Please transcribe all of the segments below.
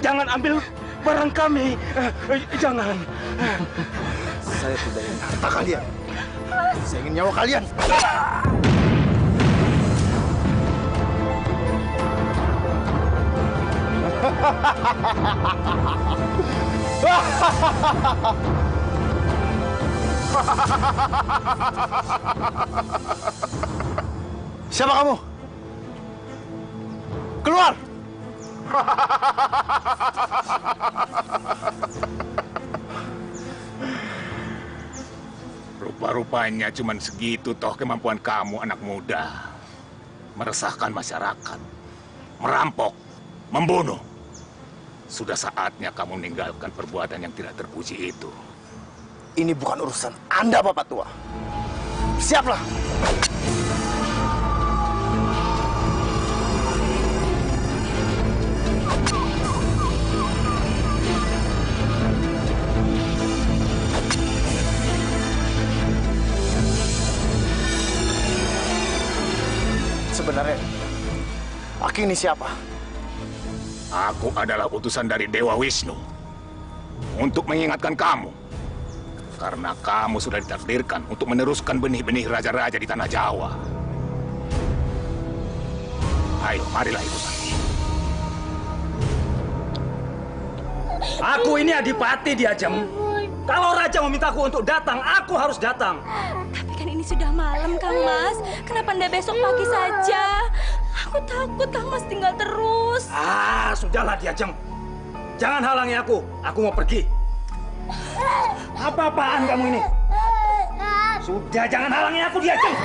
Jangan ambil barang kami. Jangan. Saya tidak ingin harta kalian. Saya ingin nyawa kalian. Siapa kamu? Keluar! Rupa-rupanya cuman segitu toh kemampuan kamu, anak muda. Meresahkan masyarakat, merampok, membunuh. Sudah saatnya kamu meninggalkan perbuatan yang tidak terpuji itu. Ini bukan urusan Anda, Bapak Tua. Siaplah! Sebenarnya, Aki ini siapa? Aku adalah utusan dari Dewa Wisnu untuk mengingatkan kamu. Karena kamu sudah ditakdirkan untuk meneruskan benih-benih raja-raja di tanah Jawa. Ayo, marilah ikutan. Aku ini adipati di Ajeng. Kalau raja memintaku untuk datang, aku harus datang. Tapi kan ini sudah malam, Kang Mas. Kenapa Anda besok pagi saja? Aku takut Kang Mas tinggal terus. Sudahlah di Ajeng. Jangan halangi aku. Aku mau pergi. Apa-apaan kamu ini? Sudah, jangan halangi aku di Ajeng.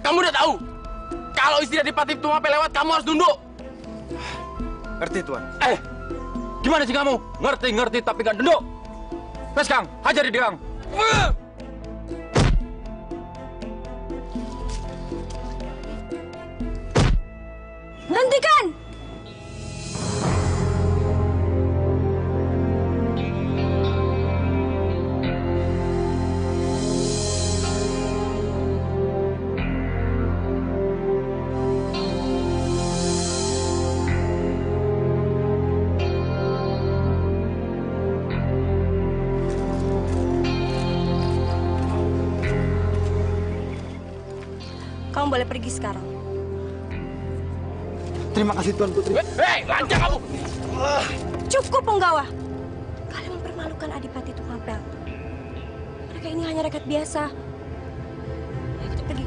Kamu udah tahu? Kalau istri Adipati Tumapel lewat, kamu harus tunduk. Ngerti, Tuan. Gimana sih kamu? Ngerti tapi nggak tunduk. Wes, Kang, hajar dia, Kang. Hentikan! Kamu boleh pergi sekarang. Terima kasih, Tuan Putri. Hei, lancang kamu! Cukup, penggawa. Kalian mempermalukan Adipati Tumapel. Mereka ini hanya rakyat biasa. Ayo kita pergi.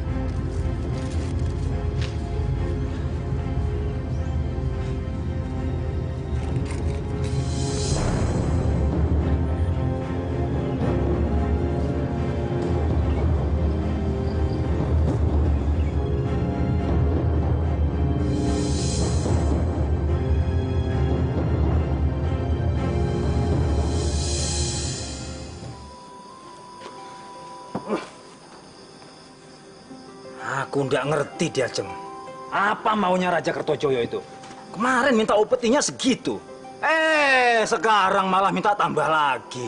Aku nggak ngerti dia, Jeng. Apa maunya Raja Kertojoyo itu? Kemarin minta upetinya segitu. Sekarang malah minta tambah lagi.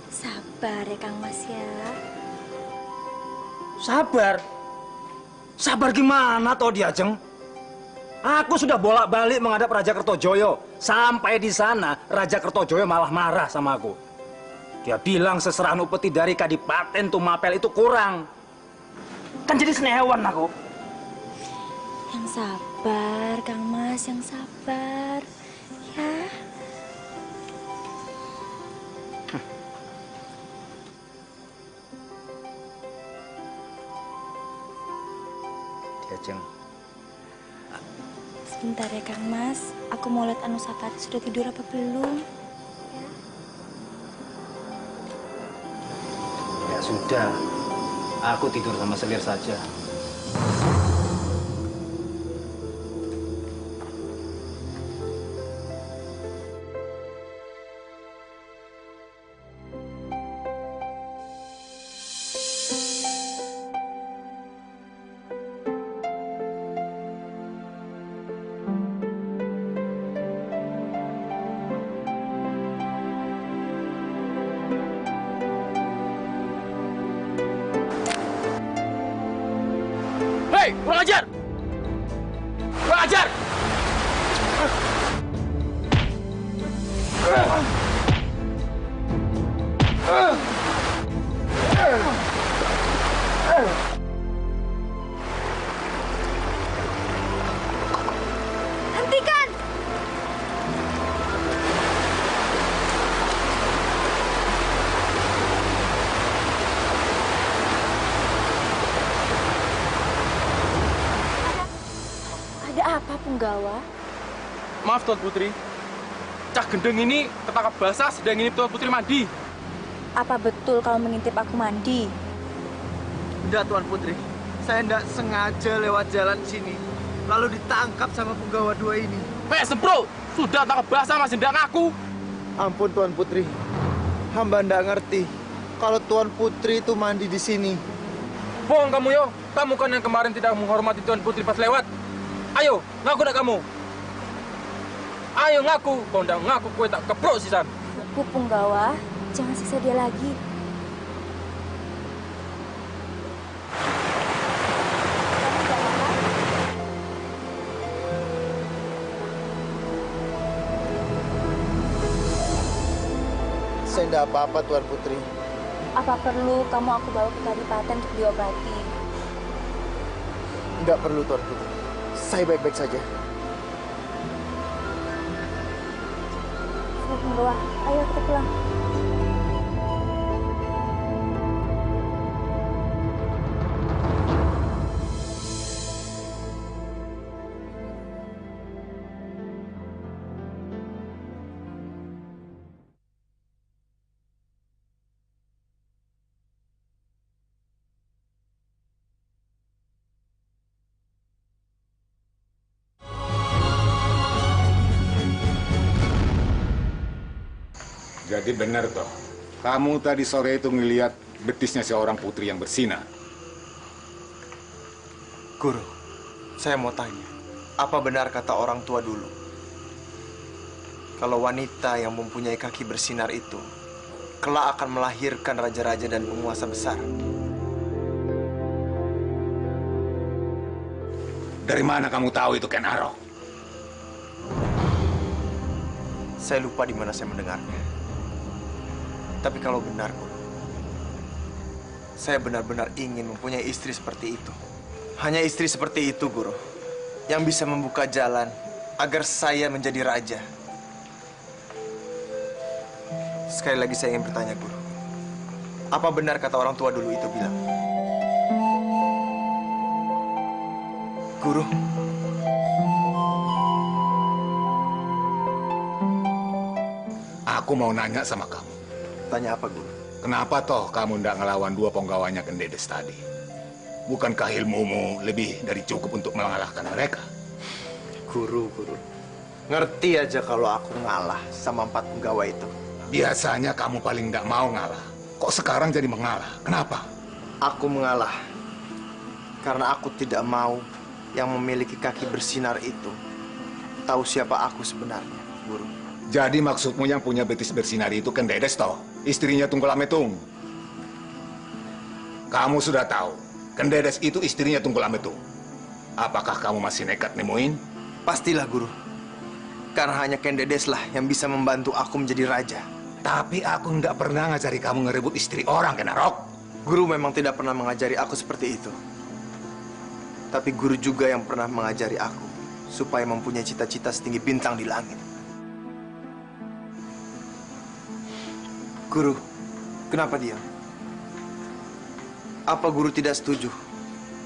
Sabar ya, Kang Mas ya. Sabar? Sabar gimana toh dia, Jeng? Aku sudah bolak-balik menghadap Raja Kertojoyo. Sampai di sana, Raja Kertojoyo malah marah sama aku. Dia bilang seserahan upeti dari Kadipaten Tumapel itu kurang. Kan jadi senewan aku. Yang sabar, Kang Mas, yang sabar. Ya. Diajeng. Sebentar ya, Kang Mas. Aku mau lihat Anusapati sudah tidur apa belum. Ya sudah, aku tidur sama Selir saja. Hei, kurang ajar! Kurang ajar! Hentikan! Ada apa, Punggawa? Maaf, Tuan Putri. Cah gendeng ini ketangkap basah sedang ingin Tuan Putri mandi. Apa betul kau mengintip aku mandi? Enggak, Tuan Putri. Saya enggak sengaja lewat jalan sini. Lalu ditangkap sama penggawa dua ini. Sempro, sudah tangkap basah masih tidak ngaku. Ampun, Tuan Putri. Hamba enggak ngerti kalau Tuan Putri itu mandi di sini. Bohong kamu, yo. Kamu kan yang kemarin tidak menghormati Tuan Putri pas lewat. Ayo, ngaku dah kamu. Ayo ngaku, kau ndak ngaku kue tak keprok sisan. Bu Punggawa, jangan siksa dia lagi. Saya enggak apa-apa, Tuan Putri. Apa perlu kamu aku bawa ke Kadipaten untuk diobati? Enggak perlu, Tuan Putri. Saya baik-baik saja. Bu Punggawa, ayo kita pulang. Jadi benar toh, kamu tadi sore itu ngelihat betisnya seorang putri yang bersinar. Guru, saya mau tanya. Apa benar kata orang tua dulu? Kalau wanita yang mempunyai kaki bersinar itu kelak akan melahirkan raja-raja dan penguasa besar. Dari mana kamu tahu itu, Ken Arok? Saya lupa di mana saya mendengarnya. Tapi kalau benar, Guru, saya benar-benar ingin mempunyai istri seperti itu. Hanya istri seperti itu, Guru, yang bisa membuka jalan agar saya menjadi raja. Sekali lagi saya ingin bertanya, Guru. Apa benar kata orang tua dulu itu bilang? Guru, aku mau nanya sama kamu. tanya apa, Guru? Kenapa toh kamu ndak ngelawan dua penggawanya Kendedes tadi? Bukankah ilmumu lebih dari cukup untuk mengalahkan mereka? Guru. Ngerti aja kalau aku ngalah sama 4 penggawa itu. Biasanya kamu paling ndak mau ngalah. Kok sekarang jadi mengalah? Kenapa? Aku mengalah karena aku tidak mau yang memiliki kaki bersinar itu tahu siapa aku sebenarnya, Guru. Jadi maksudmu yang punya betis bersinar itu Kendedes toh? Istrinya Tunggul Ametung. Kamu sudah tahu, Kendedes itu istrinya Tunggul Ametung. Apakah kamu masih nekat nemuin? Pastilah, Guru. Karena hanya Kendedes lah yang bisa membantu aku menjadi raja. Tapi aku nggak pernah ngajari kamu ngerebut istri orang, Ken Arok. Guru memang tidak pernah mengajari aku seperti itu. tapi guru juga yang pernah mengajari aku supaya mempunyai cita-cita setinggi bintang di langit. Guru, kenapa diam? Apa guru tidak setuju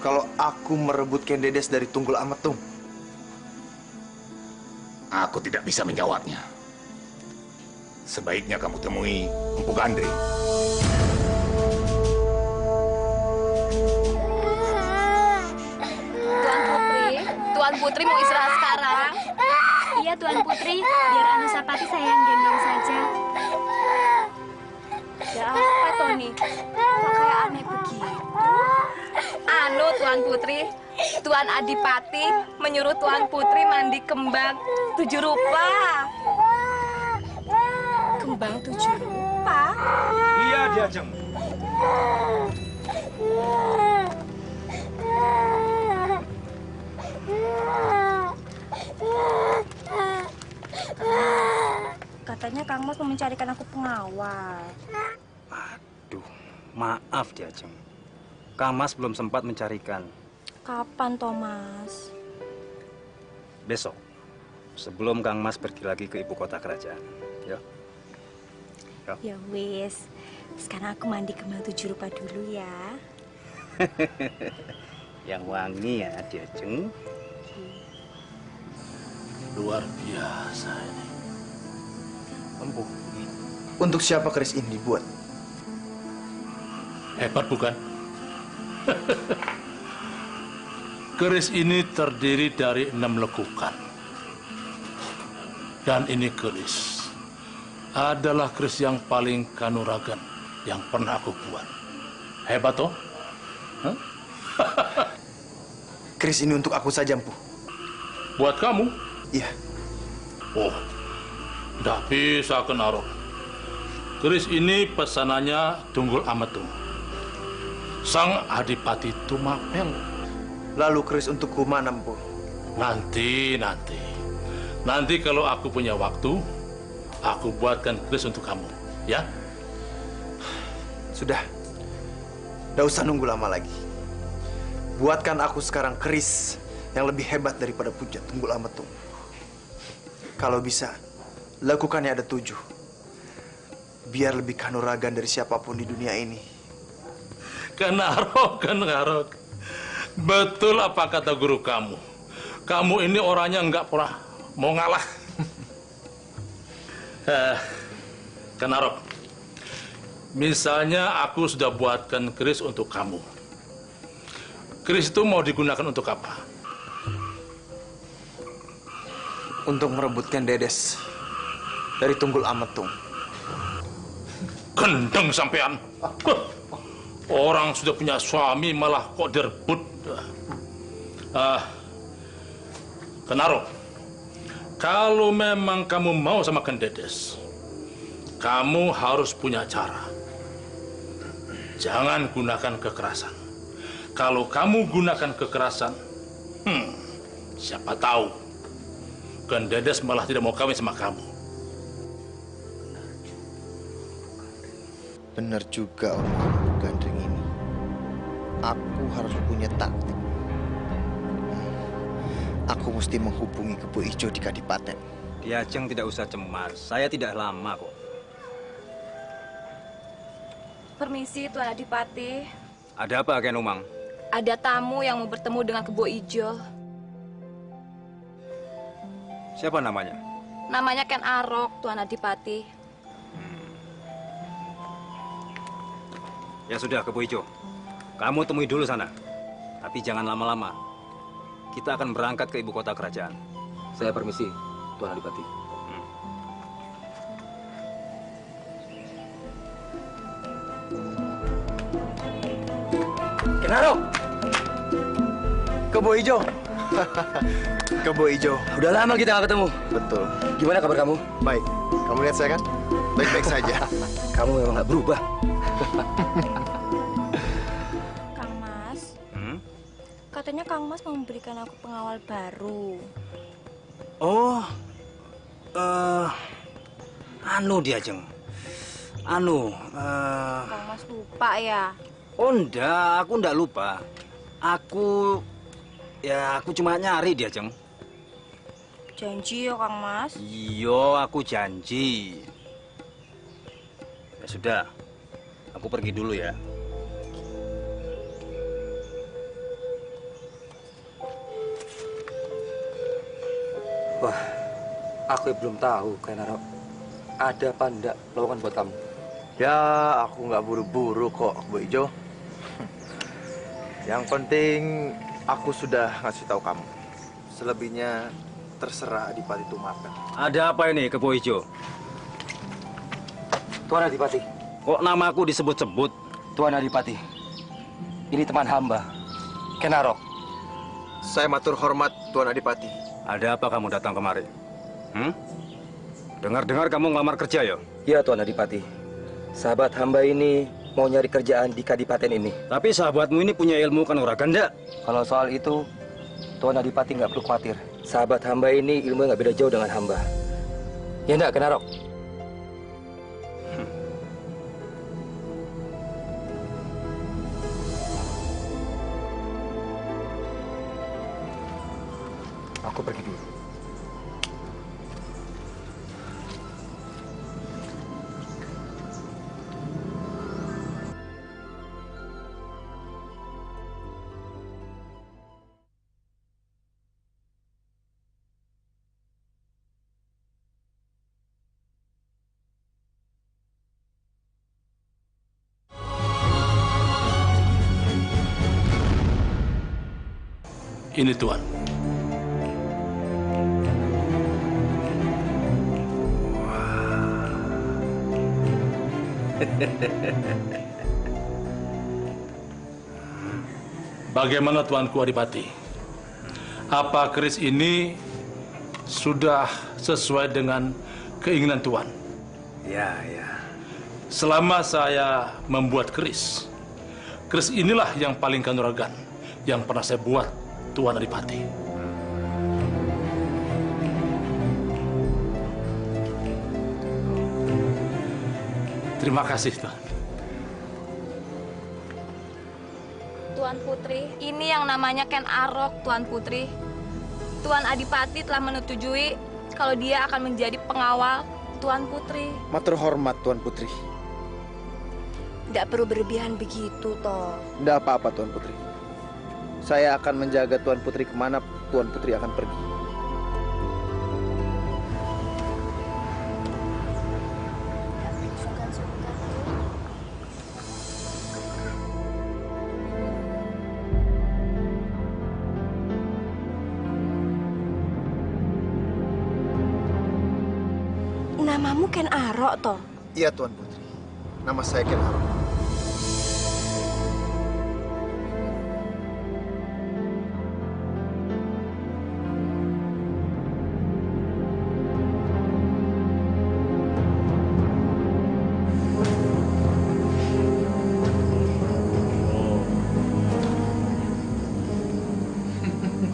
kalau aku merebut Ken Dedes dari Tunggul Ametung? Aku tidak bisa menjawabnya. Sebaiknya kamu temui Empu Gandri. Tuan Putri mau istirahat sekarang? Iya, Tuan Putri. Biar Anusapati saya yang gendong saja. Ya apa, Tony? Kok kayak aneh begitu? Anu, Tuan Putri. Tuan Adipati menyuruh Tuan Putri mandi kembang 7 rupa. Kembang 7 rupa? Iya, Diajeng. Katanya Kang Mas mau mencarikan aku pengawal. Aduh, maaf Diajeng. Kang Mas belum sempat mencarikan. Kapan, Thomas? Besok, sebelum Kang Mas pergi lagi ke ibu kota kerajaan. Ya. Ya wis. Sekarang aku mandi kembang 7 rupa dulu ya. Yang wangi ya, Diajeng. Luar biasa ini. Empu, untuk siapa keris ini dibuat? Hebat bukan? Keris ini terdiri dari 6 lekukan. Dan ini keris adalah keris yang paling kanuragan yang pernah aku buat. Hebat toh? Hah? Keris ini untuk aku saja, Empu. Buat kamu? Iya. Oh, tidak bisa Kenaro. Keris ini pesanannya Tunggul Ametung, Sang Adipati Tumapel. Lalu keris untukku mana, Empu? Nanti kalau aku punya waktu, aku buatkan keris untuk kamu, ya? Sudah. Tidak usah nunggu lama lagi. Buatkan aku sekarang keris yang lebih hebat daripada puja Tunggul Ametung. Kalau bisa, lakukannya ada 7. Biar lebih kanuragan dari siapapun di dunia ini. Kenaro. Betul apa kata guru kamu. Kamu ini orangnya nggak pernah mau ngalah. Kenaro. Misalnya aku sudah buatkan keris untuk kamu. Keris itu mau digunakan untuk apa? Untuk merebutkan Dedes dari Tunggul Ametung. Gendeng sampean. Orang sudah punya suami malah kok direbut. Kenaro, kalau memang kamu mau sama Ken Dedes, kamu harus punya cara. Jangan gunakan kekerasan. Kalau kamu gunakan kekerasan, siapa tahu Ken Dedes malah tidak mau kawin sama kamu. Benar juga omongan Gandring ini. Aku harus punya taktik. Aku mesti menghubungi Kebo Ijo di Kadipaten. Diajeng tidak usah cemas. Saya tidak lama kok. Permisi, Tuan Adipati. Ada apa, Ken Umang? Ada tamu yang mau bertemu dengan Kebo Ijo. Siapa namanya? Namanya Ken Arok, Tuan Adipati. Ya sudah, Kebo Ijo. Kamu temui dulu sana. Tapi jangan lama-lama. Kita akan berangkat ke ibu kota kerajaan. Saya permisi, Tuan Adipati. Kenaro! Kebo Ijo. Kebo Ijo. Udah lama kita nggak ketemu. Betul. Gimana kabar kamu? Baik. Kamu lihat saya kan? Baik-baik saja. Kamu memang nggak berubah. Kang Mas, katanya Kang Mas mau memberikan aku pengawal baru. Oh, anu Diajeng. Kang Mas lupa ya? Oh enggak, aku enggak lupa. Aku Ya, aku cuma nyari dia, Jeng. Janji ya, Kang Mas. Iya, aku janji. Ya sudah, aku pergi dulu ya. Wah, aku belum tahu, Kenaro. Ada apa enggak lowongan buat kamu? Ya, aku nggak buru-buru kok, Bu Ijo. Yang penting aku sudah ngasih tahu kamu. Selebihnya terserah Adipati Tumapel. Ada apa ini, Kebo Ijo? Tuan Adipati, Kok namaku disebut-sebut? Tuan Adipati, ini teman hamba, Kenarok. Saya matur hormat, Tuan Adipati. Ada apa kamu datang kemari? Dengar-dengar kamu ngelamar kerja ya? Ya, Tuan Adipati. Sahabat hamba ini mau nyari kerjaan di kadipaten ini. Tapi sahabatmu ini punya ilmu kanuragan enggak? Kalau soal itu, Tuan Adipati nggak perlu khawatir. Sahabat hamba ini ilmunya nggak beda jauh dengan hamba. Ya enggak, Kenarok? Aku pergi dulu. Ini Tuan. Bagaimana Tuanku Adipati? Apa keris ini sudah sesuai dengan keinginan Tuan? Ya. Selama saya membuat keris inilah yang paling kanuragan yang pernah saya buat, Tuan Adipati. Terima kasih, Tuan. Tuan Putri, ini yang namanya Ken Arok, Tuan Putri. Tuan Adipati telah menyetujui kalau dia akan menjadi pengawal Tuan Putri. Matur hormat, Tuan Putri. Tidak perlu berlebihan begitu, toh. Tidak apa-apa, Tuan Putri. Saya akan menjaga Tuan Putri kemana Tuan Putri akan pergi. Namamu Ken Arok, toh? Iya, Tuan Putri. Nama saya Ken Arok.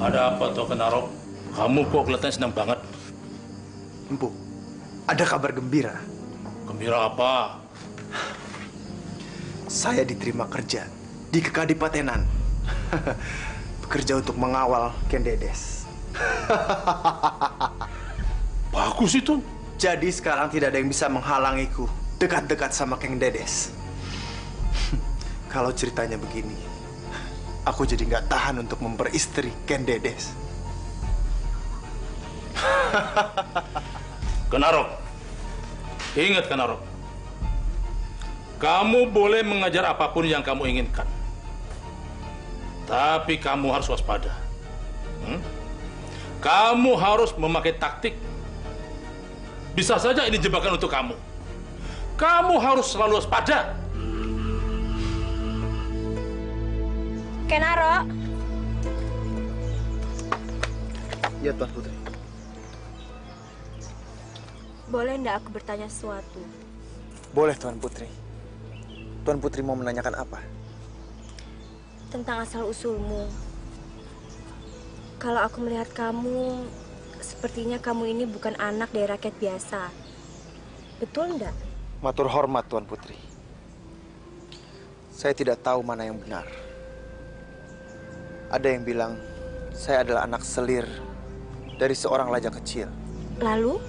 Ada apa, Tuan Kenarok? Kamu kok kelihatannya senang banget. Empu, ada kabar gembira. Gembira apa? Saya diterima kerja di Kekadipatenan. Bekerja untuk mengawal Ken Dedes. Bagus itu. Jadi sekarang tidak ada yang bisa menghalangiku dekat-dekat sama Ken Dedes. Kalau ceritanya begini, aku jadi nggak tahan untuk memperistri Ken Dedes. Kenarok, ingat Kenarok, kamu boleh mengajar apapun yang kamu inginkan, tapi kamu harus waspada. Kamu harus memakai taktik. Bisa saja ini jebakan untuk kamu. Kamu harus selalu waspada. Ken Arok. Ya, Tuan Putri. Boleh ndak aku bertanya sesuatu? Boleh, Tuan Putri. Tuan Putri mau menanyakan apa? Tentang asal-usulmu. Kalau aku melihat kamu, sepertinya kamu ini bukan anak dari rakyat biasa. Betul ndak? Matur hormat, Tuan Putri. Saya tidak tahu mana yang benar. Ada yang bilang saya adalah anak selir dari seorang raja kecil. Lalu?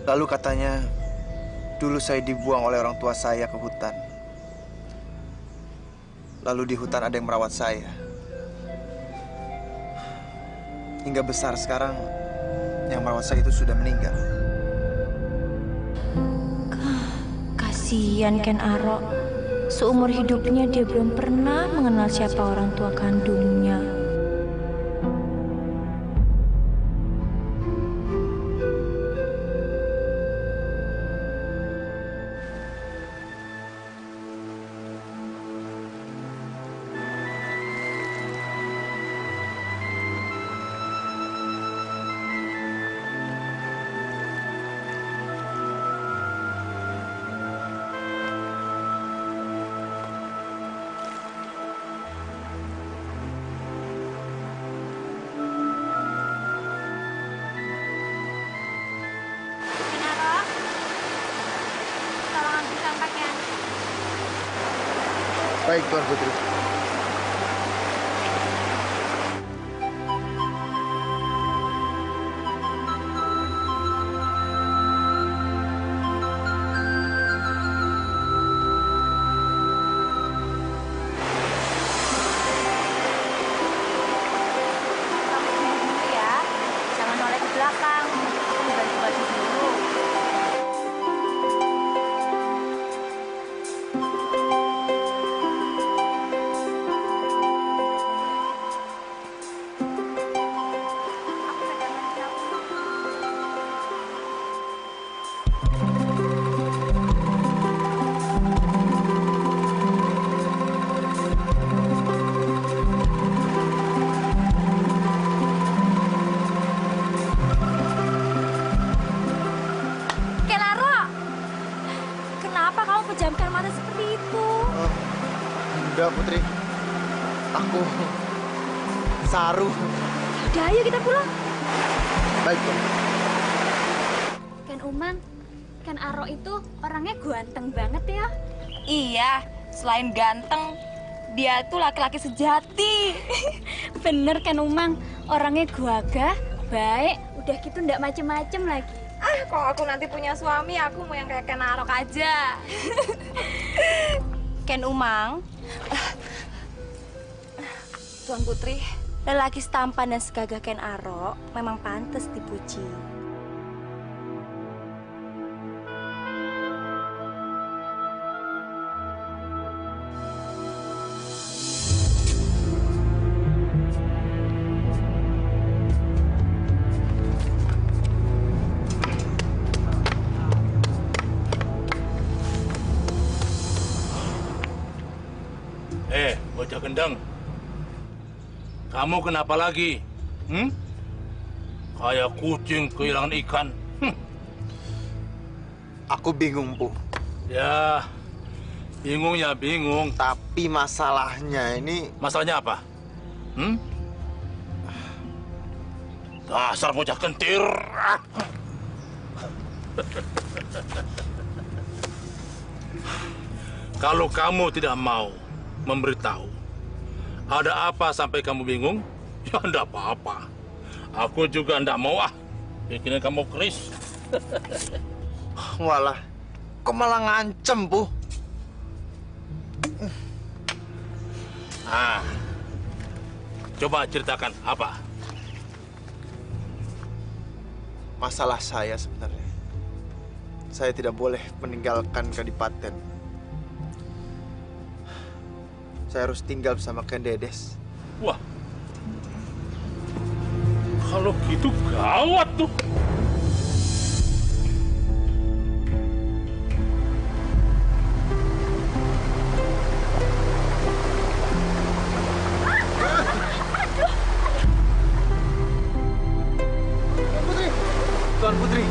Lalu katanya, dulu saya dibuang oleh orang tua saya ke hutan. Lalu di hutan ada yang merawat saya. Hingga besar sekarang, yang merawat saya itu sudah meninggal. Kasihan Ken Arok. Seumur hidupnya dia belum pernah mengenal siapa orang tua kandungnya. Baik, Tuan Putri. Jangan noleh ke belakang. Aku mau ganti baju dulu. Pejamkan mata seperti itu. Enggak, Putri. Aku Saru. Udah, ayo kita pulang. Baik, Tuan. Ken Umang, Ken Arok itu orangnya ganteng banget ya. Iya, selain ganteng, dia tuh laki-laki sejati. Bener Ken Umang, orangnya gagah, baik, udah gitu ndak macem-macem lagi. Kalau aku nanti punya suami, aku mau yang kayak Ken Arok aja. Ken Umang, Tuan Putri, Lelaki setampan dan segagah Ken Arok memang pantas dipuji. Bocah gendeng. Kamu kenapa lagi? Kayak kucing kehilangan ikan. Aku bingung, Bu. Ya, bingungnya bingung. Tapi masalahnya ini... Masalahnya apa? Dasar bocah kentir. Kalau kamu tidak mau memberitahu, ada apa sampai kamu bingung? Ya, enggak apa-apa. Aku juga enggak mau bikinin kamu keris. Walah, kok malah ngancem, Bu? Coba ceritakan apa? Masalah saya sebenarnya. Saya tidak boleh meninggalkan Kadipaten. Saya harus tinggal bersama Ken Dedes. Wah, kalau gitu gawat tuh. Tuan Putri.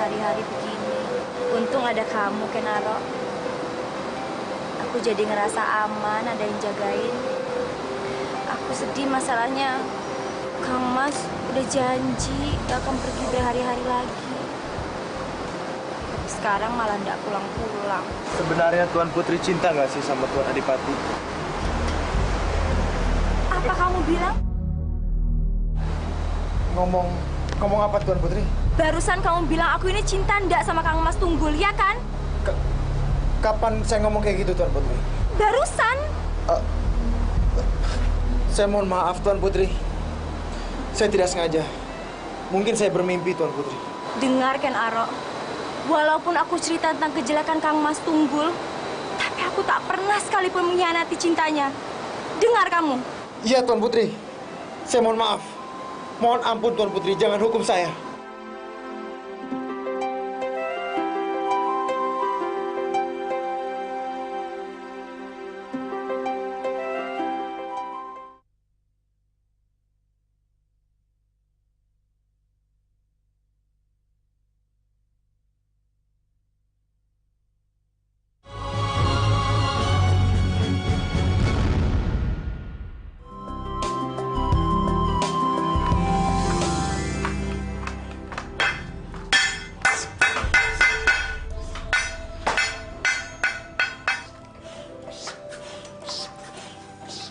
berhari-hari begini. Untung ada kamu, Kenaro. Aku jadi ngerasa aman, ada yang jagain. Aku sedih masalahnya Kang Mas udah janji gak akan pergi berhari-hari lagi. Tapi sekarang malah nggak pulang-pulang. Sebenarnya Tuan Putri cinta nggak sih sama Tuan Adipati? Apa kamu bilang? Ngomong apa Tuan Putri? Barusan kamu bilang aku ini cinta ndak sama Kang Mas Tunggul, ya kan? Kapan saya ngomong kayak gitu Tuan Putri? Barusan. Saya mohon maaf Tuan Putri. Saya tidak sengaja. Mungkin saya bermimpi Tuan Putri. Dengar Ken Aro, walaupun aku cerita tentang kejelekan Kang Mas Tunggul, tapi aku tak pernah sekalipun mengkhianati cintanya. Dengar kamu. Iya Tuan Putri. Saya mohon maaf. Mohon ampun Tuan Putri, jangan hukum saya.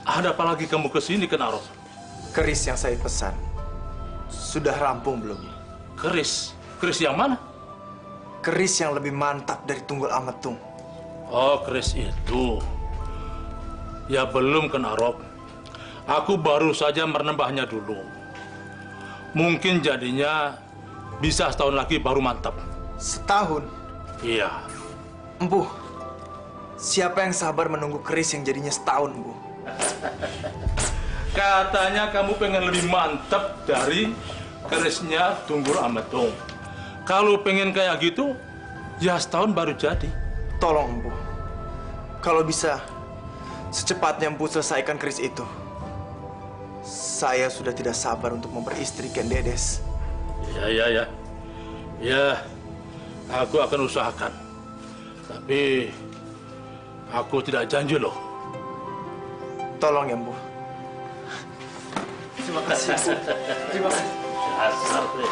Ada apa lagi kamu kesini, Kenaro? Keris yang saya pesan sudah rampung belum? Keris? Keris yang mana? Keris yang lebih mantap dari Tunggul Ametung. Oh, keris itu. Ya belum, Kenaro. Aku baru saja menembahnya dulu. Mungkin jadinya bisa setahun lagi baru mantap. Setahun? Iya. Empu, siapa yang sabar menunggu keris yang jadinya setahun, Bu? Katanya kamu pengen lebih mantap dari kerisnya Tunggul Ametung. Kalau pengen kayak gitu, ya setahun baru jadi. Tolong, Empu. Kalau bisa, secepatnya Empu selesaikan keris itu. Saya sudah tidak sabar untuk memperistri Ken Dedes. Ya, aku akan usahakan. Tapi, aku tidak janji loh. Tolong ya, Bu. Terima kasih, Bu. Terima kasih. Dasar deh.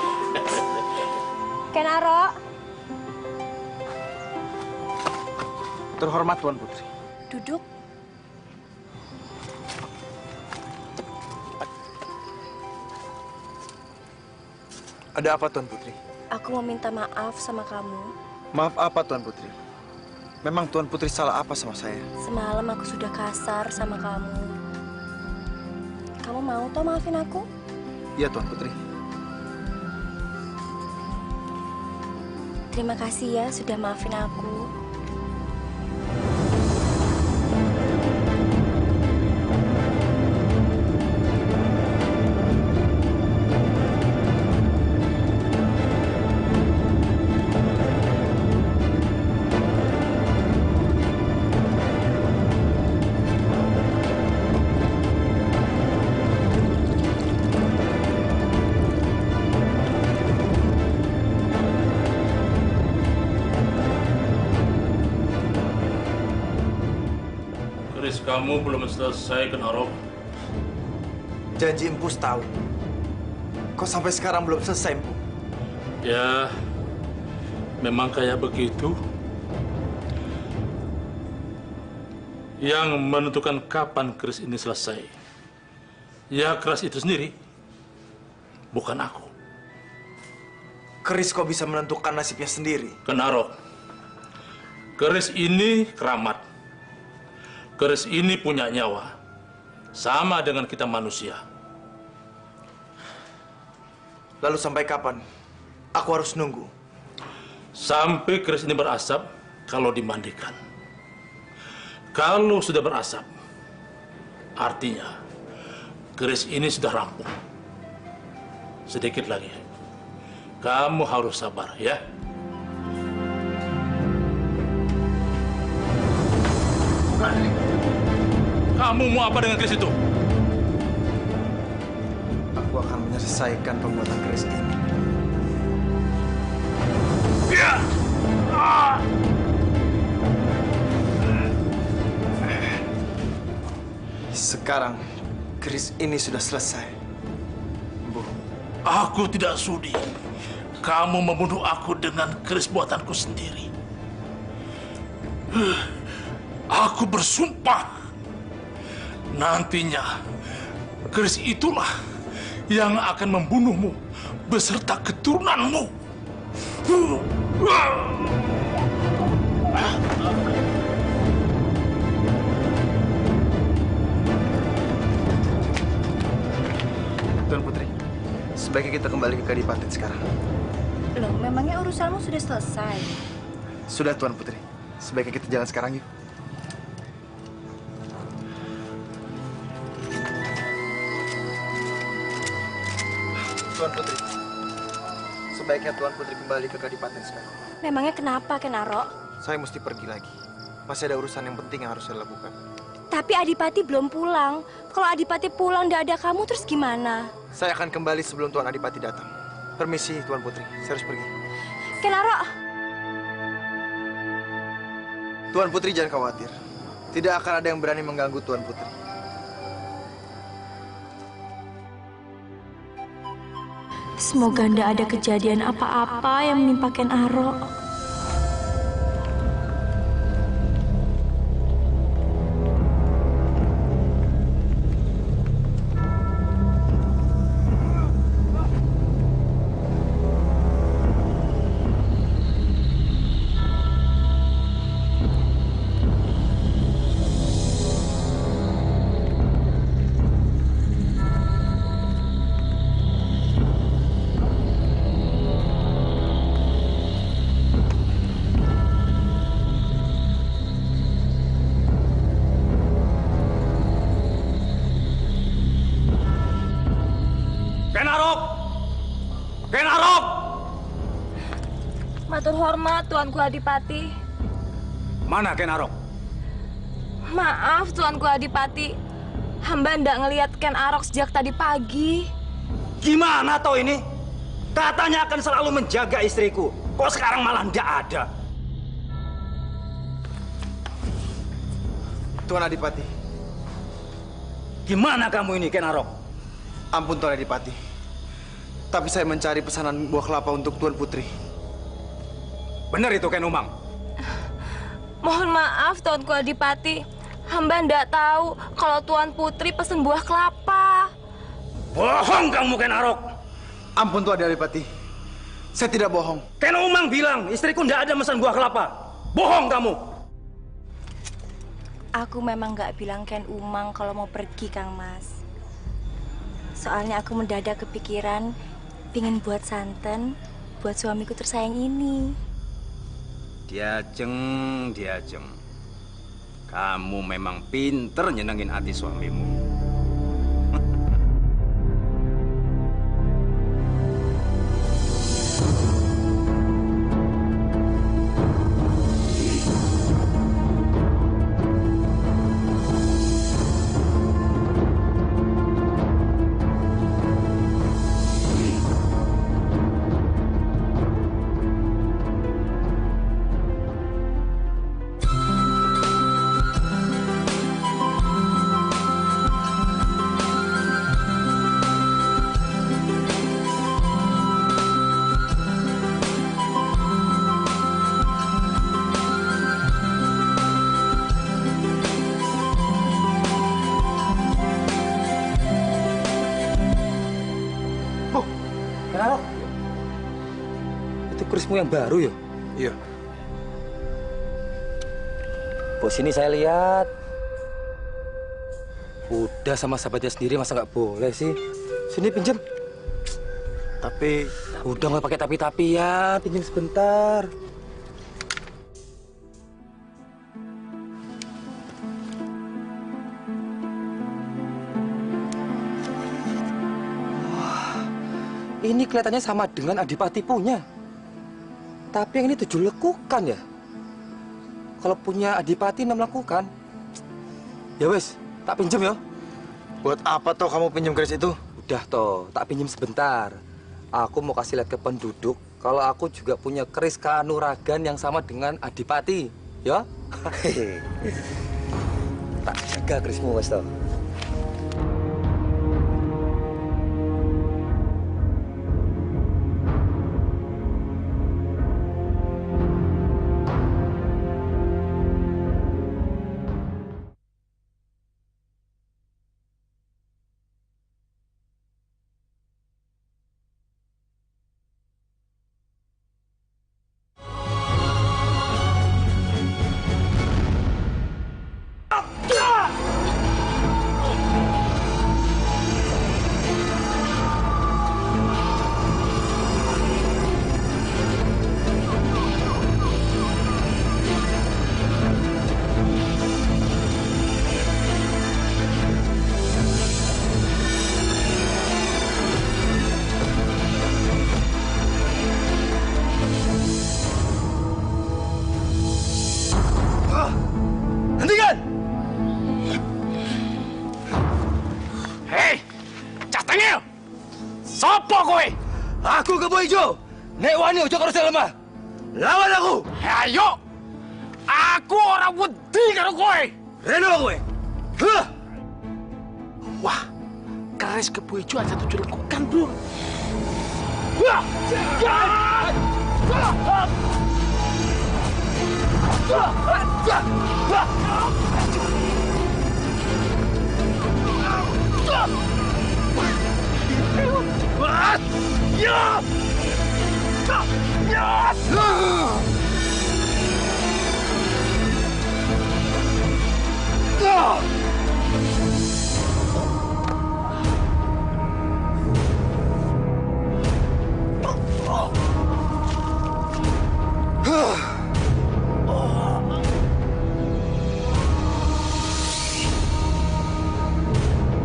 Kenaro. Terhormat Tuan Putri. Duduk. Ada apa Tuan Putri? Aku mau minta maaf sama kamu. Maaf apa Tuan Putri? Memang Tuan Putri salah apa sama saya? Semalam aku sudah kasar sama kamu. Kamu mau toh maafin aku? Iya Tuan Putri. Terima kasih ya sudah maafin aku. Keris kamu belum selesai, Kenaro. Janji Empu setahun. Kok sampai sekarang belum selesai, Empu? Ya, memang kayak begitu. Yang menentukan kapan keris ini selesai, ya keris itu sendiri, bukan aku. Keris kok bisa menentukan nasibnya sendiri? Kenaro, keris ini keramat. Keris ini punya nyawa, sama dengan kita manusia. Lalu sampai kapan aku harus nunggu? Sampai keris ini berasap kalau dimandikan. Kalau sudah berasap, artinya keris ini sudah rampung. Sedikit lagi. Kamu harus sabar, ya. Kamu mau apa dengan keris itu? Aku akan menyelesaikan pembuatan keris ini. Sekarang, keris ini sudah selesai. Bu, Aku tidak sudi kamu membunuh aku dengan keris buatanku sendiri. Aku bersumpah nantinya keris itulah yang akan membunuhmu beserta keturunanmu. Tuan Putri, sebaiknya kita kembali ke Kadipaten sekarang. Loh, memangnya urusanmu sudah selesai? Sudah, Tuan Putri. Sebaiknya kita jalan sekarang yuk. Tuan Putri, sebaiknya Tuan Putri kembali ke Kadipaten sekarang. Memangnya kenapa, Ken Arok? Saya mesti pergi lagi. Masih ada urusan yang penting yang harus saya lakukan. Tapi Adipati belum pulang. Kalau Adipati pulang tidak ada kamu, terus gimana? Saya akan kembali sebelum Tuan Adipati datang. Permisi, Tuan Putri. Saya harus pergi. Ken Arok! Tuan Putri jangan khawatir. Tidak akan ada yang berani mengganggu Tuan Putri. Semoga tidak ada kejadian apa-apa yang menimpa Ken Arok. Matur hormat, Tuanku Adipati. Mana Ken Arok? Maaf, Tuanku Adipati. Hamba ndak ngelihat Ken Arok sejak tadi pagi. Gimana toh ini? Katanya akan selalu menjaga istriku. Kok sekarang malah ndak ada? Tuan Adipati. Gimana kamu ini, Ken Arok? Ampun, Tuan Adipati. Tapi saya mencari pesanan buah kelapa untuk Tuan Putri. Benar itu, Ken Umang? Mohon maaf, Tuanku Adipati. Hamba ndak tahu kalau Tuan Putri pesen buah kelapa. Bohong kamu, Ken Arok. Ampun, Tuan Adipati. Saya tidak bohong. Ken Umang bilang istriku ndak ada pesan buah kelapa. Bohong kamu. Aku memang nggak bilang Ken Umang kalau mau pergi, Kang Mas. Soalnya aku mendadak kepikiran pingin buat santan buat suamiku tersayang ini. Diajeng. Kamu memang pinter nyenengin hati suamimu. Kerismu yang baru ya? Iya. Bos ini saya lihat. Udah sama sahabatnya sendiri, masa nggak boleh sih? Sini pinjem. Tapi... Udah nggak pakai tapi-tapi ya, pinjem sebentar. Wah, ini kelihatannya sama dengan Adipati punya. Tapi yang ini 7 lekukan ya? Kalau punya Adipati 6 lekukan. Ya wes, tak pinjem ya. Buat apa toh kamu pinjam keris itu? Udah toh, tak pinjem sebentar. Aku mau kasih lihat ke penduduk kalau aku juga punya keris kanuragan yang sama dengan Adipati, ya? Tak jaga kerismu wes toh. Ijo, nek wani ojo karo lemah. Lawan aku. Ayo. Aku orang wedi karo kowe. Reno kowe. Hah. Wah, keris kebo ijo aja tujuh lekukan, Bro. Wah!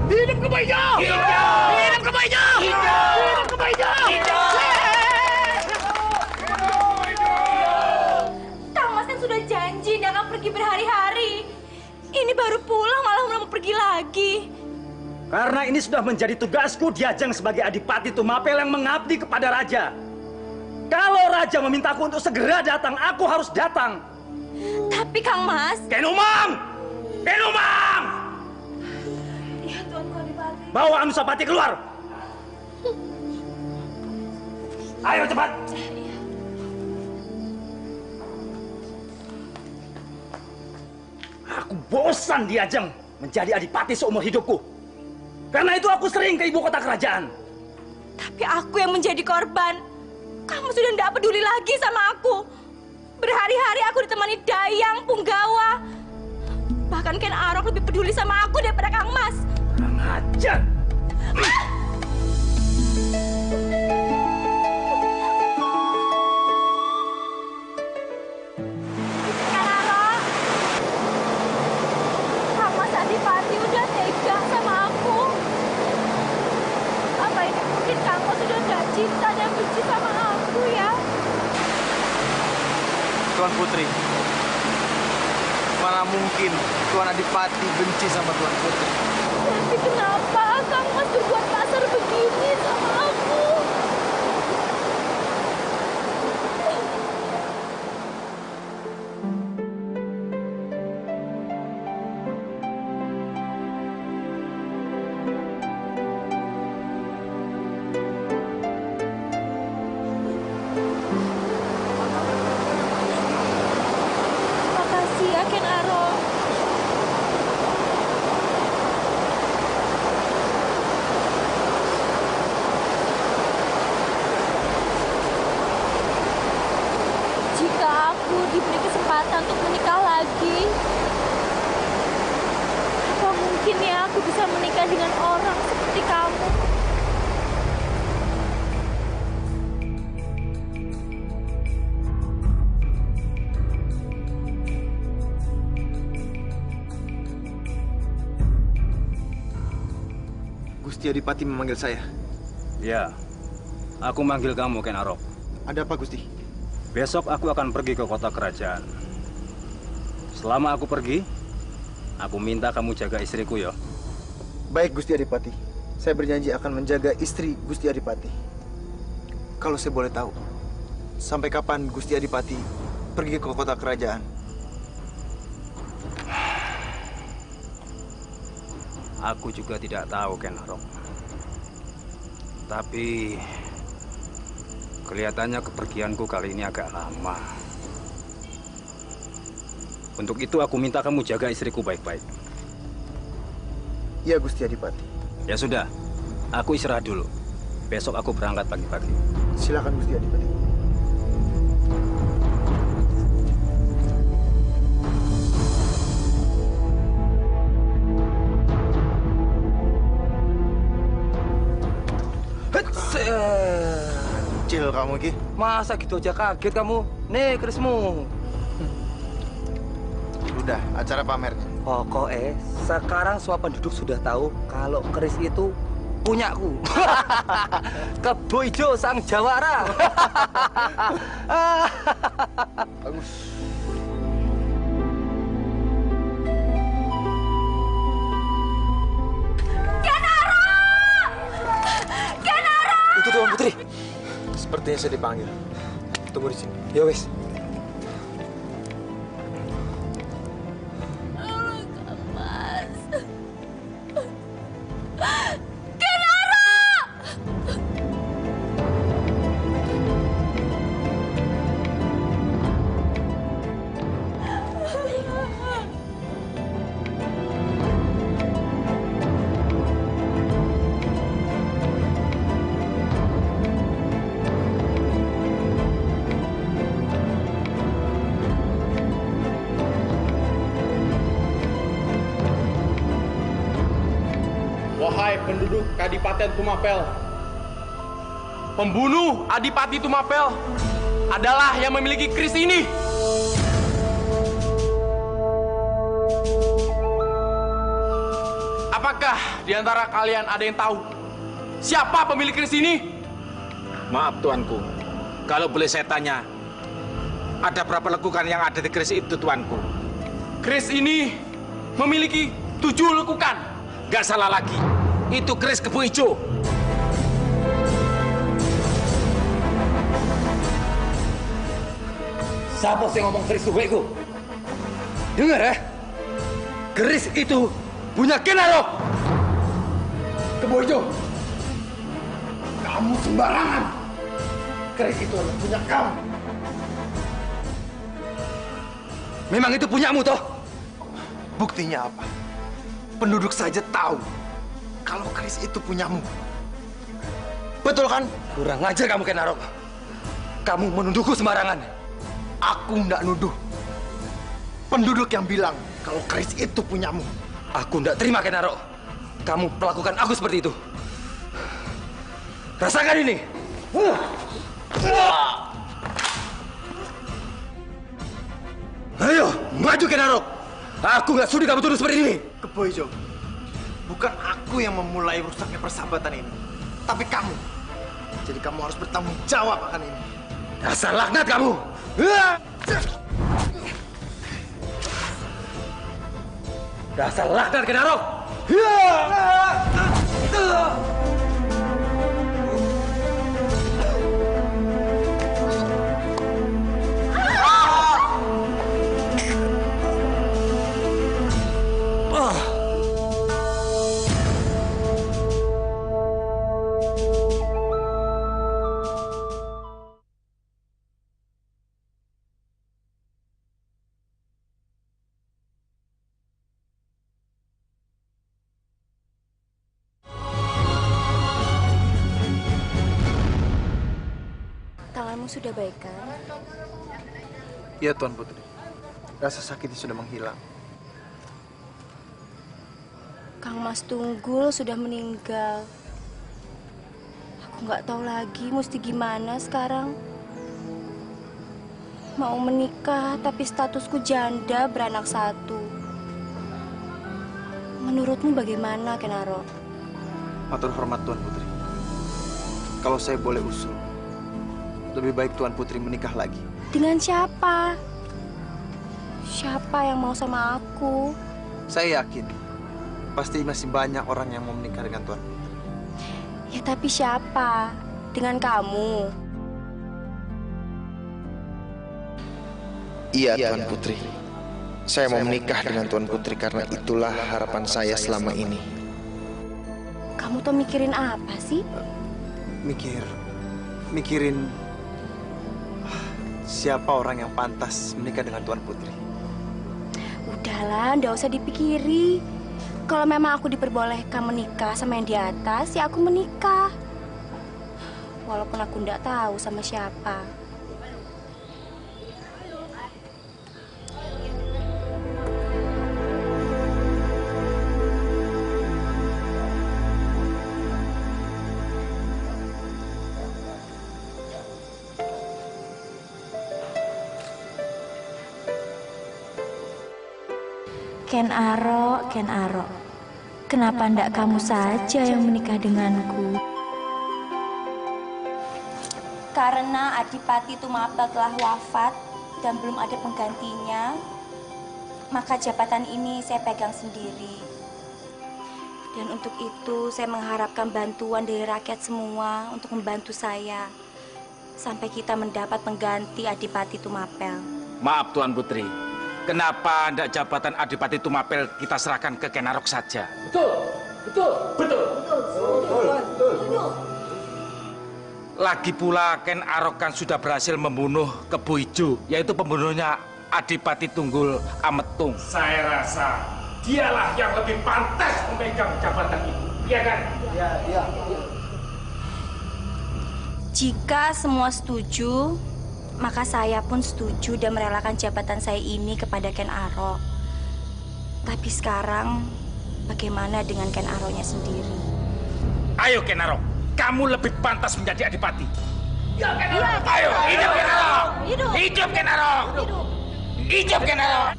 Hidup Kebo Ijo! Hidup Kebo Ijo! Hidup Kebo Ijo! Kang Mas kan sudah janji dia akan pergi berhari-hari. Ini baru pulang malah mau pergi lagi. Karena ini sudah menjadi tugasku Diajeng sebagai Adipati Tumapel yang mengabdi kepada Raja. Kalau Raja memintaku untuk segera datang, aku harus datang. Tapi Kang Mas... Kenumang! Kenumang! Ya Tuanku Adipati. Bawa Anusapati keluar! Ayo cepat! Aku bosan Diajeng menjadi adipati seumur hidupku. Karena itu aku sering ke ibu kota kerajaan. Tapi aku yang menjadi korban. Kamu sudah tidak peduli lagi sama aku. Berhari-hari aku ditemani Dayang, Punggawa. Bahkan Ken Arok lebih peduli sama aku daripada Kang Mas. Kurang ajar! Kang Arok, Kang Mas Adipati udah tega sama aku. Apa ini mungkin Kang Mas sudah nggak cinta dan benci sama aku ya? Tuan Putri, mana mungkin Tuan Adipati benci sama Tuan Putri? Tapi kenapa Kang Mas berbuat kasar begini sama aku? Makasih ya Ken Arok. Jika aku diberi kesempatan untuk menikah lagi, apa mungkin ya aku bisa menikah dengan orang seperti kamu? Gusti Adipati memanggil saya. Ya, aku manggil kamu Ken Arok. Ada apa, Gusti? Besok aku akan pergi ke kota kerajaan. Selama aku pergi, aku minta kamu jaga istriku ya. Baik, Gusti Adipati. Saya berjanji akan menjaga istri Gusti Adipati. Kalau saya boleh tahu, sampai kapan Gusti Adipati pergi ke kota kerajaan? Aku juga tidak tahu Ken Arok. Tapi kelihatannya kepergianku kali ini agak lama. Untuk itu aku minta kamu jaga istriku baik-baik. Iya, Gusti Adipati. Ya sudah, aku istirahat dulu. Besok aku berangkat pagi-pagi. Silakan, Gusti Adipati. Kecil kamu, Ki. Masa gitu aja kaget kamu? Nih, kerismu. Sudah, acara pamernya. Pokoknya sekarang semua penduduk sudah tahu kalau keris itu punyaku. Kebo Ijo sang jawara. Bagus. Itu Tuan Putri. Sepertinya Sepertinya saya dipanggil. Tunggu di sini. Ya wes. Wahai penduduk Kadipaten Tumapel, pembunuh Adipati Tumapel adalah yang memiliki keris ini. Apakah di antara kalian ada yang tahu siapa pemilik keris ini? Maaf tuanku, kalau boleh saya tanya, ada berapa lekukan yang ada di keris itu tuanku? Keris ini memiliki 7 lekukan. Gak salah lagi, itu keris Kebo Ijo. Siapa sih ngomong keris itu? Dengar ya, keris itu punya Kenarok. Kebo Ijo, kamu sembarangan. Keris itu adalah punya kamu. Memang itu punyamu toh? Buktinya apa? Penduduk saja tahu kalau keris itu punyamu. Betul kan? Kurang ajar kamu, Kenarok. Kamu menuduhku sembarangan. Aku nggak nuduh. Penduduk yang bilang kalau keris itu punyamu. Aku nggak terima, Kenarok. Kamu melakukan aku seperti itu. Rasakan ini. Ayo, maju, Kenarok. Aku nggak sudi kamu tuduh seperti ini. Kebo Ijo, bukan aku yang memulai rusaknya persahabatan ini, tapi kamu. Jadi kamu harus bertanggung jawab akan ini. Dasar laknat kamu. Dasar laknat, Kenarok. Tanganmu sudah baik kan? Iya, Tuan Putri. Rasa sakitnya sudah menghilang. Kang Mas Tunggul sudah meninggal. Aku nggak tahu lagi mesti gimana sekarang. Mau menikah tapi statusku janda beranak satu. Menurutmu bagaimana, Kenaro? Matur hormat Tuan Putri. Kalau saya boleh usul, lebih baik Tuan Putri menikah lagi. Dengan siapa? Siapa yang mau sama aku? Saya yakin, pasti masih banyak orang yang mau menikah dengan Tuan Putri. Ya tapi siapa? Dengan kamu? Iya, Tuan Putri. Saya mau menikah dengan Tuan Putri karena itulah harapan saya selama ini. Kamu tuh mikirin apa sih? Mikirin siapa orang yang pantas menikah dengan Tuan Putri. Udahlah, nggak usah dipikiri. Kalau memang aku diperbolehkan menikah sama yang di atas, ya aku menikah. Walaupun aku nggak tahu sama siapa. Ken Aro, kenapa ndak kamu saja yang menikah denganku? Karena Adipati Tumapel telah wafat dan belum ada penggantinya, maka jabatan ini saya pegang sendiri. Dan untuk itu saya mengharapkan bantuan dari rakyat semua untuk membantu saya. sampai kita mendapat pengganti Adipati Tumapel. Maaf Tuan Putri, kenapa tidak jabatan Adipati Tumapel kita serahkan ke Ken Arok saja? Betul. Lagi pula Ken Arok kan sudah berhasil membunuh Kebo Ijo, yaitu pembunuhnya Adipati Tunggul Ametung. Saya rasa dialah yang lebih pantas memegang jabatan itu. Iya kan? Iya. Jika semua setuju, maka saya pun setuju dan merelakan jabatan saya ini kepada Ken Arok. Tapi sekarang, bagaimana dengan Ken Aroknya sendiri? Ayo Ken Arok, kamu lebih pantas menjadi Adipati. Ayo, hidup Ken Arok! Hidup Ken Arok! Hidup Ken Arok!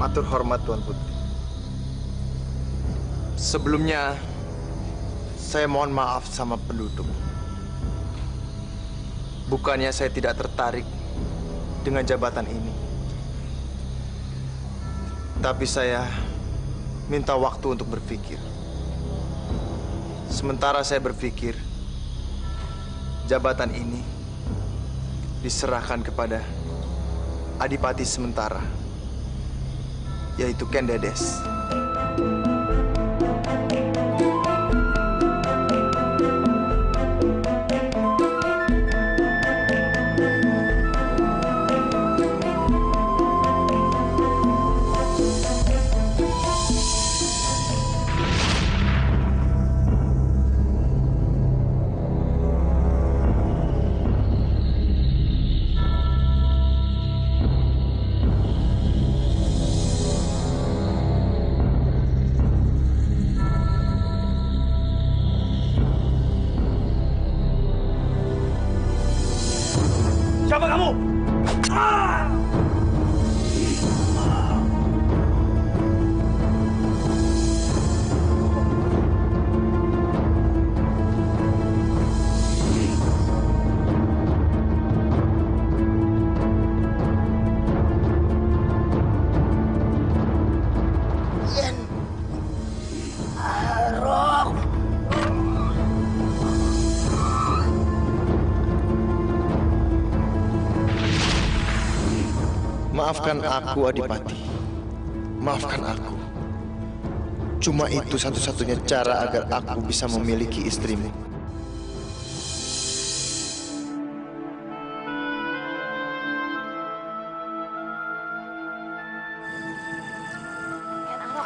Matur hormat Tuan Putri. Sebelumnya, saya mohon maaf sama penduduk. Bukannya saya tidak tertarik dengan jabatan ini. Tapi saya minta waktu untuk berpikir. Sementara saya berpikir, jabatan ini diserahkan kepada Adipati sementara, yaitu Ken Dedes. Siapa kamu? Maafkan aku, Adipati. Maafkan aku. Cuma itu satu-satunya cara agar aku bisa memiliki istrimu.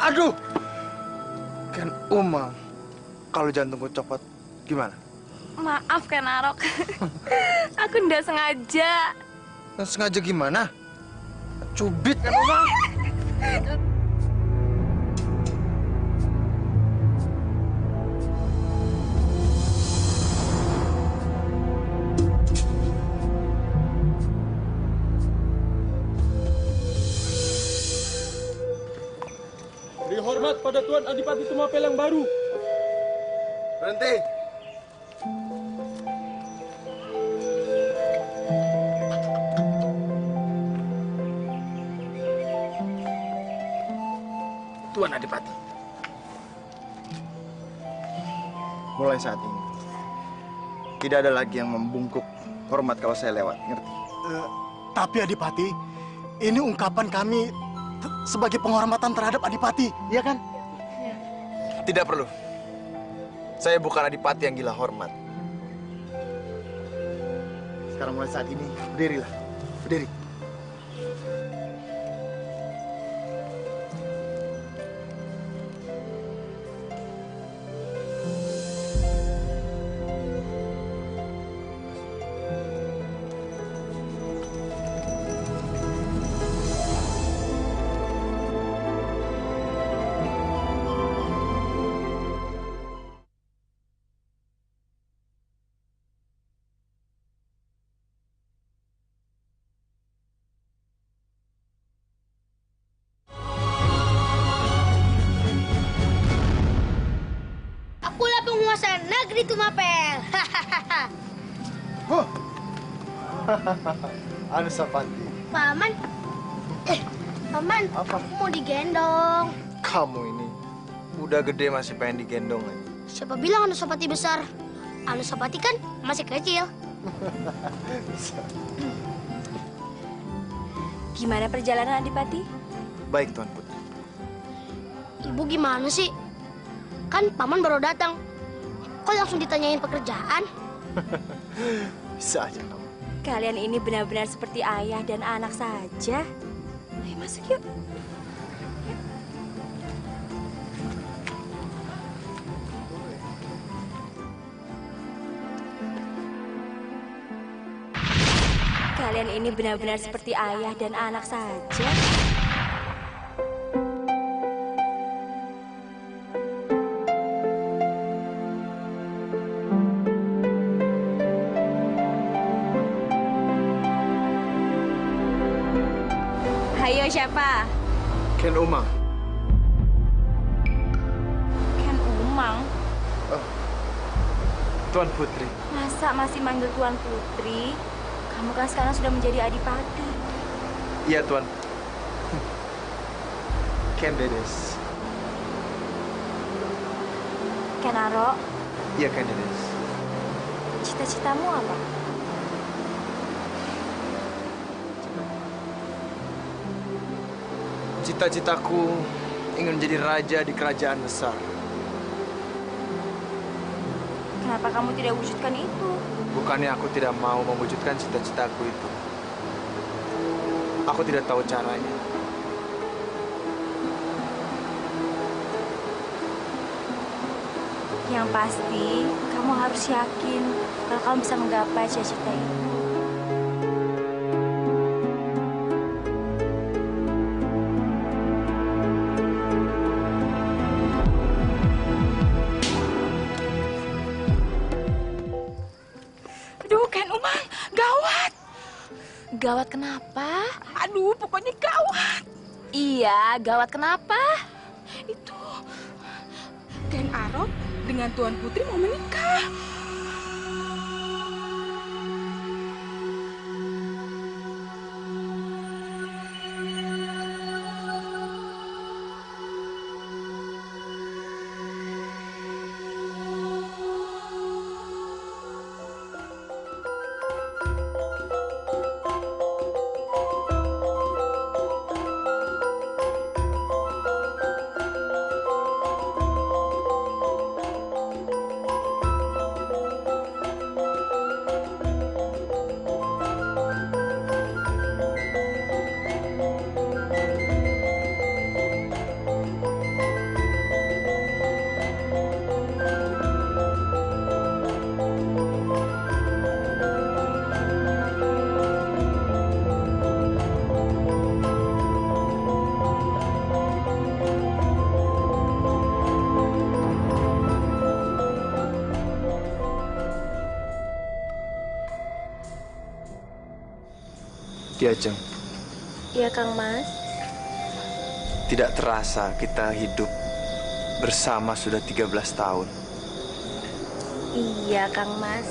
Aduh! Ken Umang, kalau jantungku copot, gimana? Maaf Ken Arok. Aku nggak sengaja. Nggak sengaja gimana? Cubit kan Umang? Beri hormat pada Tuan Adipati Tumapel yang baru. Berhenti. Tuan Adipati. Mulai saat ini, tidak ada lagi yang membungkuk hormat kalau saya lewat, ngerti? Tapi Adipati, ini ungkapan kami sebagai penghormatan terhadap Adipati, ya kan? Tidak perlu. Saya bukan Adipati yang gila hormat. Sekarang mulai saat ini, berdirilah. Berdiri. Akulah penguasa negeri Tumapel. Anusapati. Paman. Paman. Apa? Aku mau digendong. Kamu ini udah gede masih pengen digendong lagi. Siapa bilang Anusapati besar? Anusapati kan masih kecil. Gimana perjalanan Adipati? Baik, Tuan Putri. Ibu gimana sih? Kan paman baru datang. Kok langsung ditanyain pekerjaan? Bisa aja kamu. Kalian ini benar-benar seperti ayah dan anak saja. Ayo masuk yuk. Kalian ini benar-benar seperti ayah dan anak saja. Hayo siapa? Ken Umang. Ken Umang? Tuan Putri. Masa masih manggil Tuan Putri? Kamu kan sekarang sudah menjadi adipati. Iya, Tuan. Ken Dedes. Ken Aro, Iya, Ken Dedes. cita-citamu apa? Cita-citaku ingin menjadi raja di kerajaan besar. Kenapa kamu tidak wujudkan itu? Bukannya aku tidak mau mewujudkan cita-citaku itu. Aku tidak tahu caranya. Yang pasti, kamu harus yakin kalau kamu bisa menggapai cita-cita itu. Aduh, Ken Umang, gawat. Gawat kenapa? Aduh, pokoknya gawat. Iya, gawat kenapa? Itu, Ken Aro dengan Tuan Putri mau menikah. Ki Ajeng, Iya, Kang Mas. tidak terasa kita hidup bersama sudah 13 tahun. Iya, Kang Mas.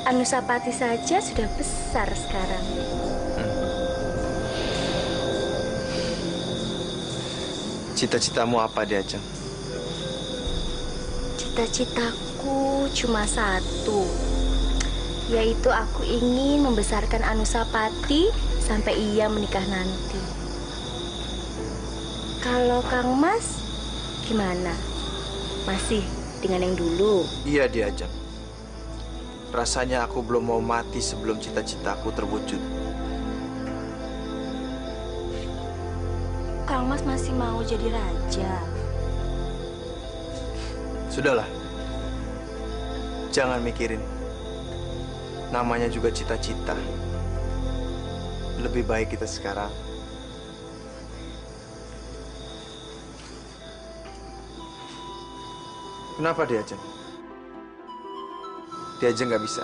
Anusapati saja sudah besar sekarang. Cita-citamu apa, Ki Ajeng? Cita-citaku cuma satu, yaitu aku ingin membesarkan Anusapati sampai ia menikah nanti. Kalau Kang Mas, gimana? Masih dengan yang dulu? Iya, Ki Ajeng. Rasanya aku belum mau mati sebelum cita-citaku terwujud. Kang Mas masih mau jadi raja? Sudahlah. Jangan mikirin. Namanya juga cita-cita. Lebih baik kita sekarang kenapa Ki Ajeng? Ki Ajeng nggak bisa.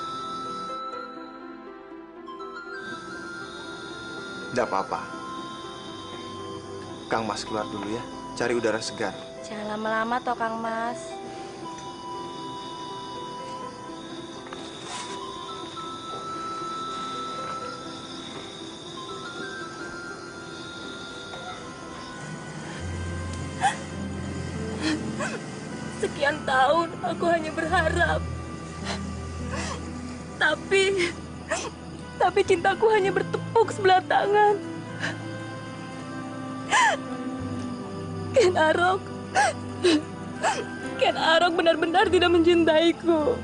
Nggak apa-apa. Kang Mas keluar dulu ya, cari udara segar. Jangan lama-lama toh, Kang Mas. Sekian tahun aku hanya berharap Tapi cintaku hanya bertepuk sebelah tangan. Ken Arok benar-benar tidak mencintaiku.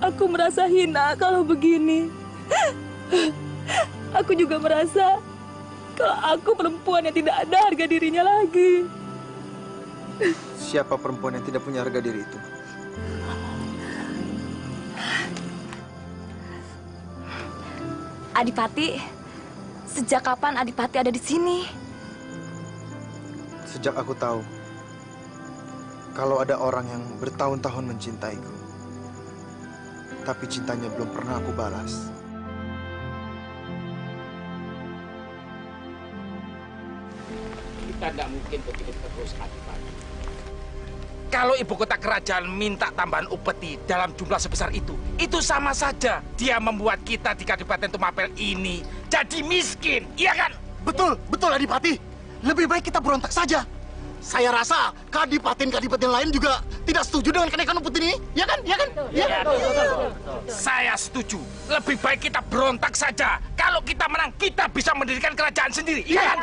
Aku merasa hina kalau begini. Aku juga merasa kalau aku perempuan yang tidak ada harga dirinya lagi. Siapa perempuan yang tidak punya harga diri itu? Adipati, sejak kapan Adipati ada di sini? Sejak aku tahu kalau ada orang yang bertahun-tahun mencintaiku, tapi cintanya belum pernah aku balas. Kita tidak mungkin begitu terus, Adipati. Kalau ibu kota kerajaan minta tambahan upeti dalam jumlah sebesar itu sama saja dia membuat kita di Kadipaten Tumapel ini jadi miskin, iya kan? Betul, betul Adipati. Lebih baik kita berontak saja. Saya rasa kadipaten-kadipaten lain juga tidak setuju dengan kenaikan upeti ini, ya kan? Ya kan? Ya. Saya setuju. Lebih baik kita berontak saja. Kalau kita menang, kita bisa mendirikan kerajaan sendiri, iya kan?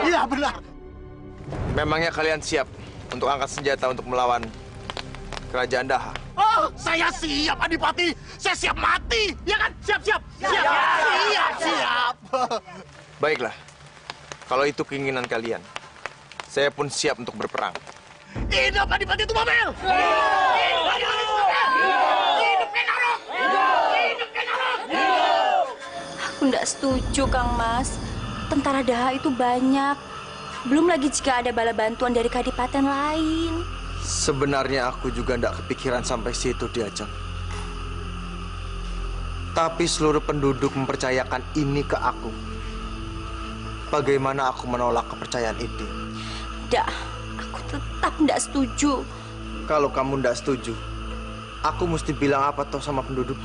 Iya, benar. Memangnya kalian siap untuk angkat senjata untuk melawan kerajaan Daha? Oh, saya siap Adipati. Saya siap mati, ya kan? Siap. Baiklah, kalau itu keinginan kalian, saya pun siap untuk berperang. Hidup Adipati Tumapel! Aku tidak setuju, Kang Mas. Tentara Daha itu banyak. Belum lagi jika ada bala bantuan dari kadipaten lain. Sebenarnya aku juga tidak kepikiran sampai situ diajak. Tapi seluruh penduduk mempercayakan ini ke aku. Bagaimana aku menolak kepercayaan itu? Tidak, aku tetap tidak setuju. Kalau kamu tidak setuju, aku mesti bilang apa toh sama penduduk?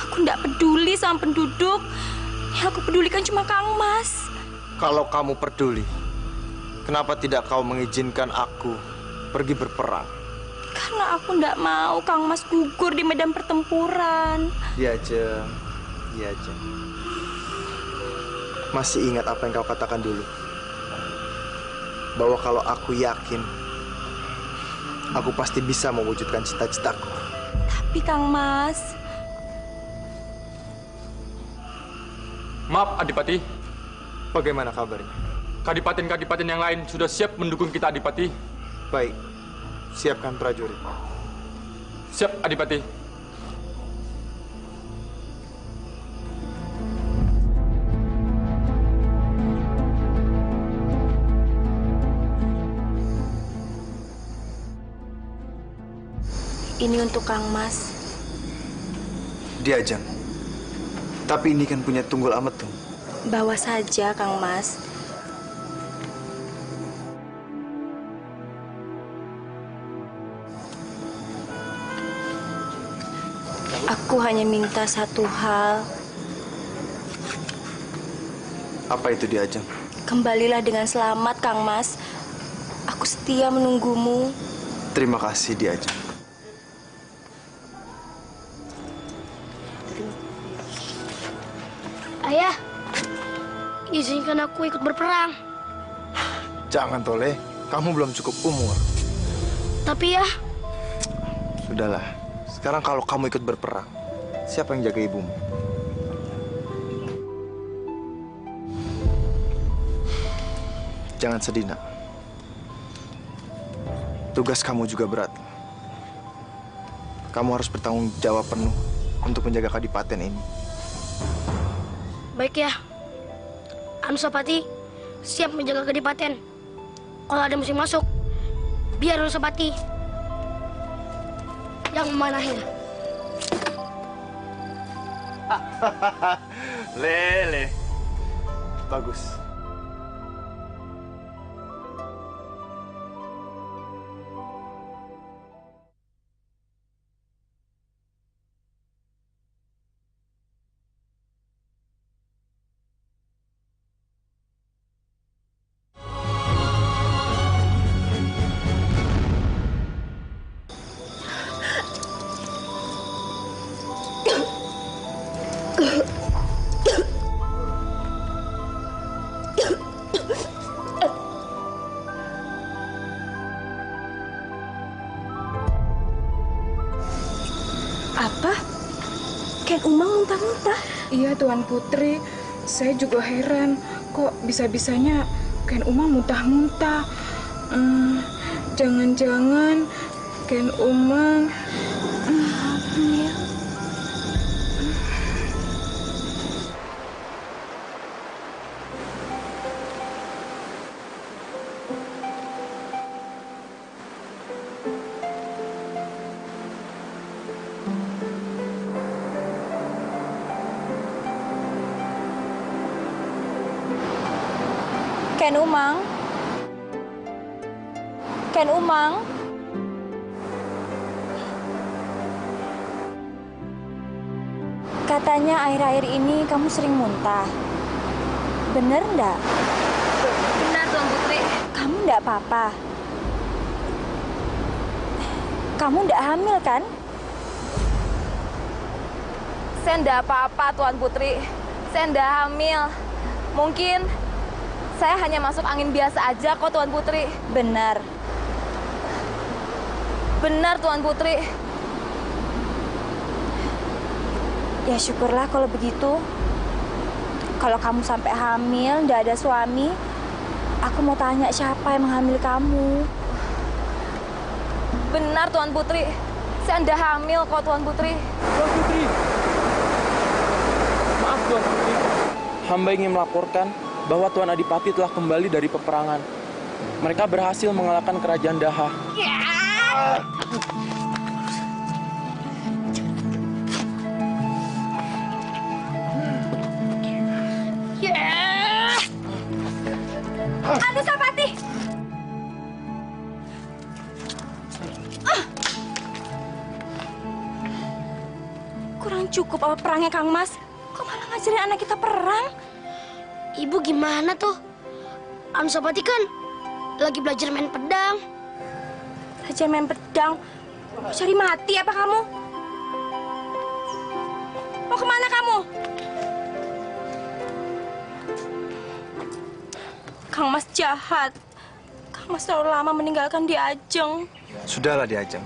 Aku tidak peduli sama penduduk. Yang aku pedulikan cuma Kang Mas. Kalau kamu peduli, kenapa tidak kau mengizinkan aku pergi berperang? Karena aku tidak mau Kang Mas gugur di medan pertempuran. Iya aja. Masih ingat apa yang kau katakan dulu? Bahwa kalau aku yakin, aku pasti bisa mewujudkan cita-citaku. Tapi Kang Mas... Maaf, Adipati. Bagaimana kabarnya? Kadipaten-kadipaten yang lain sudah siap mendukung kita, Adipati. Baik, siapkan prajurit. Siap, Adipati. Ini untuk Kang Mas. Diajang. Tapi ini kan punya Tunggul Ametung. Bawa saja, Kang Mas. Aku hanya minta satu hal. Apa itu Diajang? Kembalilah dengan selamat, Kang Mas. Aku setia menunggumu. Terima kasih Diajang. Ayah, izinkan aku ikut berperang. Jangan Tole, kamu belum cukup umur. Tapi ya, Sudahlah, sekarang kalau kamu ikut berperang, siapa yang jaga ibumu? Jangan sedih, Nak. Tugas kamu juga berat. Kamu harus bertanggung jawab penuh untuk menjaga kadipaten ini. baik ya. Anusapati siap menjaga kadipaten. Kalau ada musim masuk, biar Anusapati yang memanahinya. Lele. Bagus. Apa? Ken Umang muntah-muntah? Iya, Tuan Putri. Saya juga heran. Kok bisa-bisanya Ken Umang muntah-muntah? Jangan-jangan Ken Umang hamil. Ken Umang? Ken Umang? Katanya akhir-akhir ini kamu sering muntah. Bener ndak? Benar, Tuan Putri. Kamu ndak apa-apa? Kamu ndak hamil kan? Saya ndak apa-apa, Tuan Putri. Saya ndak hamil. Mungkin saya hanya masuk angin biasa aja kok, Tuan Putri. Benar. Benar, Tuan Putri. Ya syukurlah kalau begitu. Kalau kamu sampai hamil, ndak ada suami, aku mau tanya siapa yang menghamili kamu. Benar, Tuan Putri. Saya ndak hamil kok, Tuan Putri. Tuan Putri. Maaf, Tuan Putri. Hamba ingin melaporkan bahwa Tuan Adipati telah kembali dari peperangan. Mereka berhasil mengalahkan kerajaan Daha. Aduh, Sapati. Kurang cukup apa perangnya, Kang Mas? Kok malah ngajarin anak kita perang? Ibu gimana tuh? Anusapati kan lagi belajar main pedang. Belajar main pedang? Mau cari mati apa kamu? Mau kemana kamu? Kang Mas jahat. Kang Mas terlalu lama meninggalkan di Ajeng. Sudahlah di Ajeng.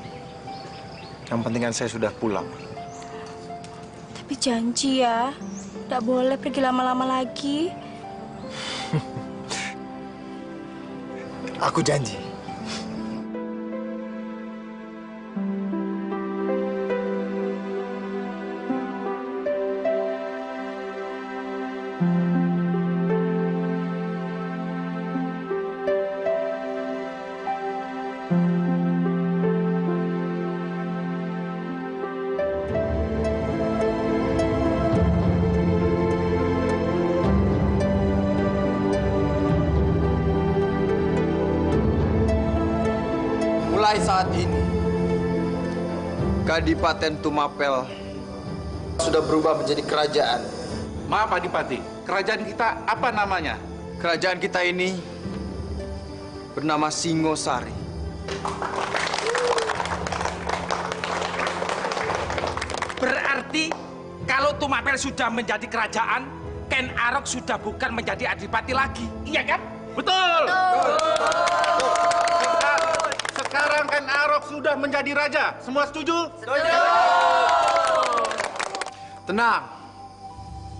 Yang penting kan saya sudah pulang. Tapi janji ya, tidak boleh pergi lama-lama lagi. Aku janji. Mulai saat ini, Kadipaten Tumapel sudah berubah menjadi kerajaan. Maaf, Adipati. Kerajaan kita apa namanya? Kerajaan kita ini bernama Singosari. Berarti kalau Tumapel sudah menjadi kerajaan, Ken Arok sudah bukan menjadi adipati lagi. Iya kan? Betul. Sekarang Ken Arok sudah menjadi raja. Semua setuju? Setuju. Tenang.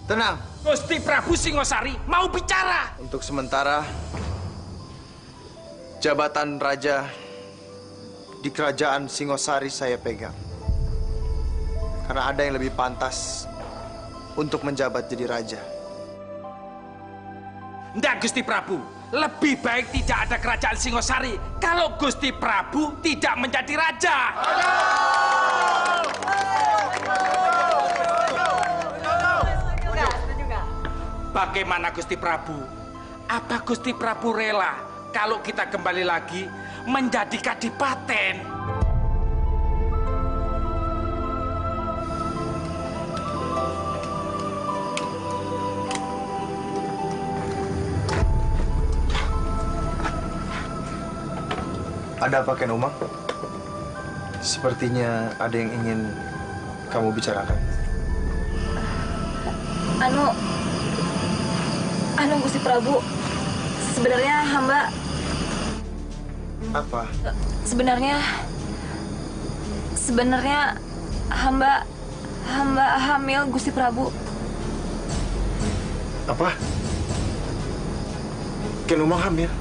Tenang. Gusti Prabu Singosari mau bicara. Untuk sementara, jabatan raja di kerajaan Singosari saya pegang. Karena ada yang lebih pantas untuk menjabat jadi raja. Nggak, Gusti Prabu. Lebih baik tidak ada kerajaan Singosari kalau Gusti Prabu tidak menjadi raja. Bagaimana Gusti Prabu? Apa Gusti Prabu rela kalau kita kembali lagi menjadi kadipaten? Ada apa, Ken Umang? Sepertinya ada yang ingin kamu bicarakan. Gusti Prabu, sebenarnya hamba... Apa? Sebenarnya hamba hamil, Gusti Prabu. Apa? Ken Umang hamil?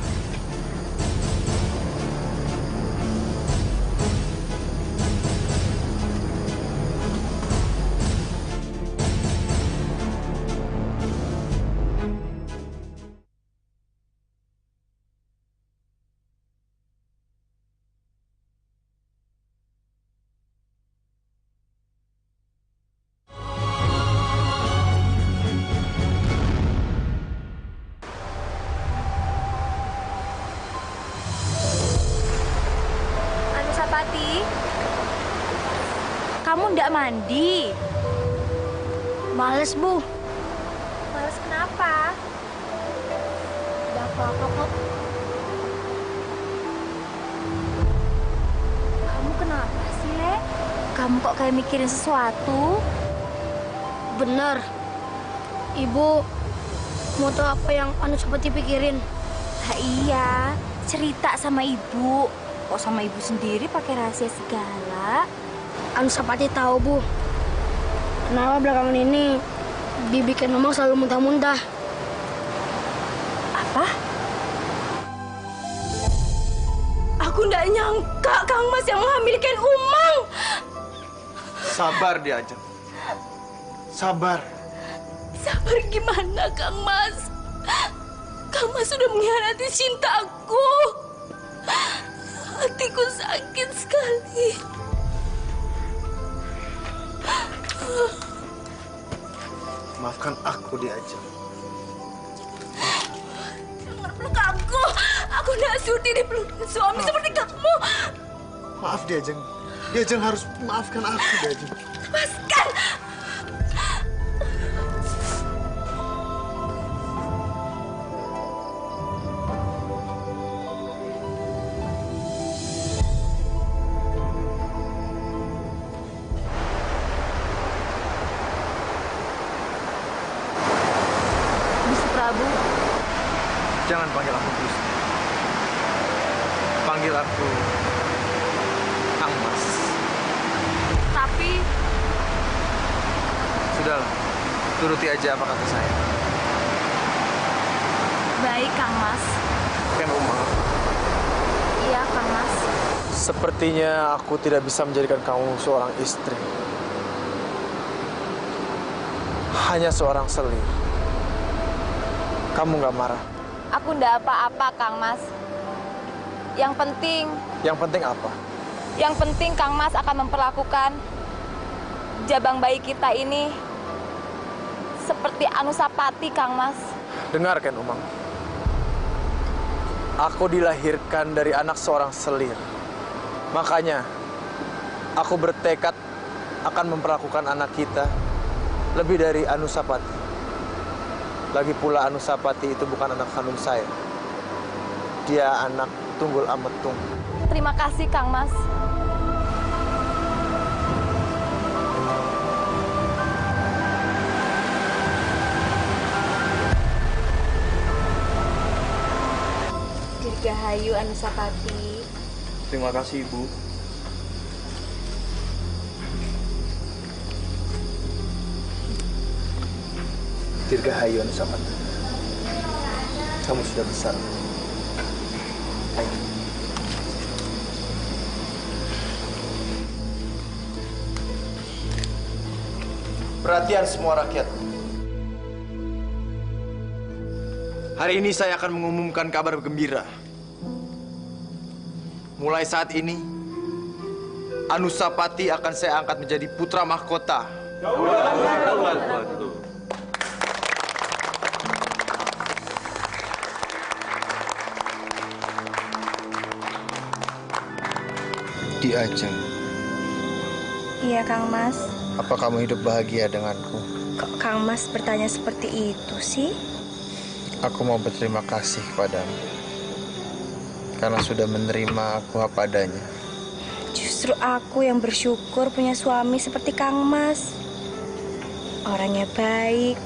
Kamu ndak mandi? Males, Bu. Males kenapa? Gak apa-apa kok. Kamu kenapa sih, Le? Kamu kok kayak mikirin sesuatu? Bener. Ibu mau tahu apa yang Anusapati pikirin? Iya, cerita sama ibu. Kok sama ibu sendiri pakai rahasia segala? Anusapati tahu, Bu. Kenapa belakangan ini Bibi Ken Umang selalu muntah-muntah? Apa? Aku nggak nyangka Kang Mas yang menghamili Ken Umang. Sabar dia, Ajeng. Sabar. Sabar gimana, Kang Mas? Kang Mas sudah mengkhianati cintaku. Hatiku sakit sekali. Maafkan aku, dia Ajeng. Jangan peluk aku. Aku nggak sudi dipeluk suami seperti kamu. Maaf, dia Ajeng. Dia Ajeng harus maafkan aku, dia Ajeng. Lepaskan. Jangan panggil aku Gusti. Panggil aku Kang Mas. Tapi... Sudahlah, turuti aja apa kata saya. Baik, Kang Mas. Ken Umang. Iya, Kang Mas. Sepertinya aku tidak bisa menjadikan kamu seorang istri. Hanya seorang selir. Kamu nggak marah? Aku ndak apa-apa, Kang Mas. Yang penting apa? Yang penting Kang Mas akan memperlakukan jabang bayi kita ini seperti Anusapati, Kang Mas. Dengar, Ken Umang. Aku dilahirkan dari anak seorang selir. Makanya, aku bertekad akan memperlakukan anak kita lebih dari Anusapati. Lagi pula Anusapati itu bukan anak kandung saya. Dia anak Tunggul Ametung. Terima kasih, Kang Mas. Dirgahayu Anusapati. Terima kasih, Ibu. Dirgahayu Anusapati. Kamu sudah besar. Ayo. Perhatian semua rakyat. Hari ini saya akan mengumumkan kabar gembira. Mulai saat ini, Anusapati akan saya angkat menjadi putra mahkota. Di Ajeng. Iya, Kang Mas. Apa kamu hidup bahagia denganku? Kok Kang Mas bertanya seperti itu sih? Aku mau berterima kasih kepadamu. Karena sudah menerima aku apa adanya. Justru aku yang bersyukur punya suami seperti Kang Mas. Orangnya baik,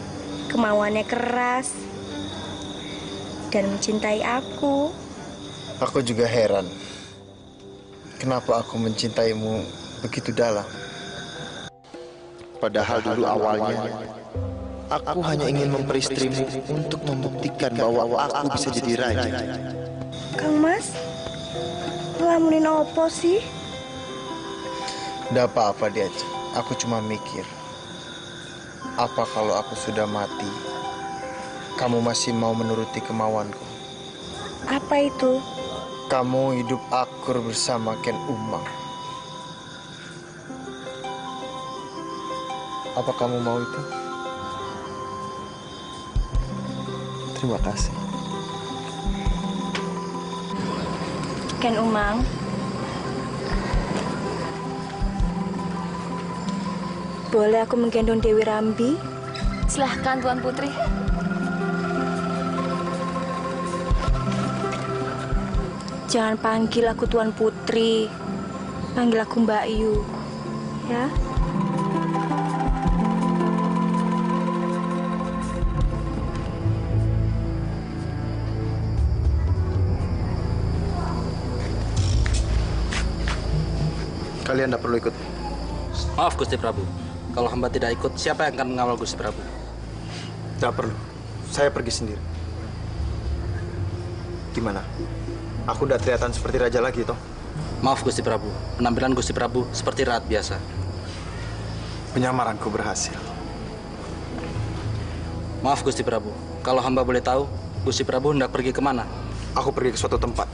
kemauannya keras, dan mencintai aku. Aku juga heran. Kenapa aku mencintaimu begitu dalam? Padahal dulu awalnya, aku hanya ingin memperistrimu untuk membuktikan bahwa aku bisa jadi raja. Kang Mas, ngelamunin opo sih? Nggak apa-apa diajak. Aku cuma mikir, apa kalau aku sudah mati, kamu masih mau menuruti kemauanku? Apa itu? Kamu hidup akur bersama Ken Umang. Apa kamu mau itu? Terima kasih. Ken Umang, boleh aku menggendong Dewi Rambi? Silahkan Tuan Putri. Jangan panggil aku Tuan Putri, panggil aku Mbak Yu, ya? Kalian tidak perlu ikut. Maaf Gusti Prabu, kalau hamba tidak ikut, siapa yang akan mengawal Gusti Prabu? Tidak perlu, saya pergi sendiri. Gimana? Aku udah kelihatan seperti raja lagi, toh? Maaf Gusti Prabu, penampilan Gusti Prabu seperti rakyat biasa. Penyamaranku berhasil. Maaf Gusti Prabu, kalau hamba boleh tahu, Gusti Prabu hendak pergi kemana? Aku pergi ke suatu tempat.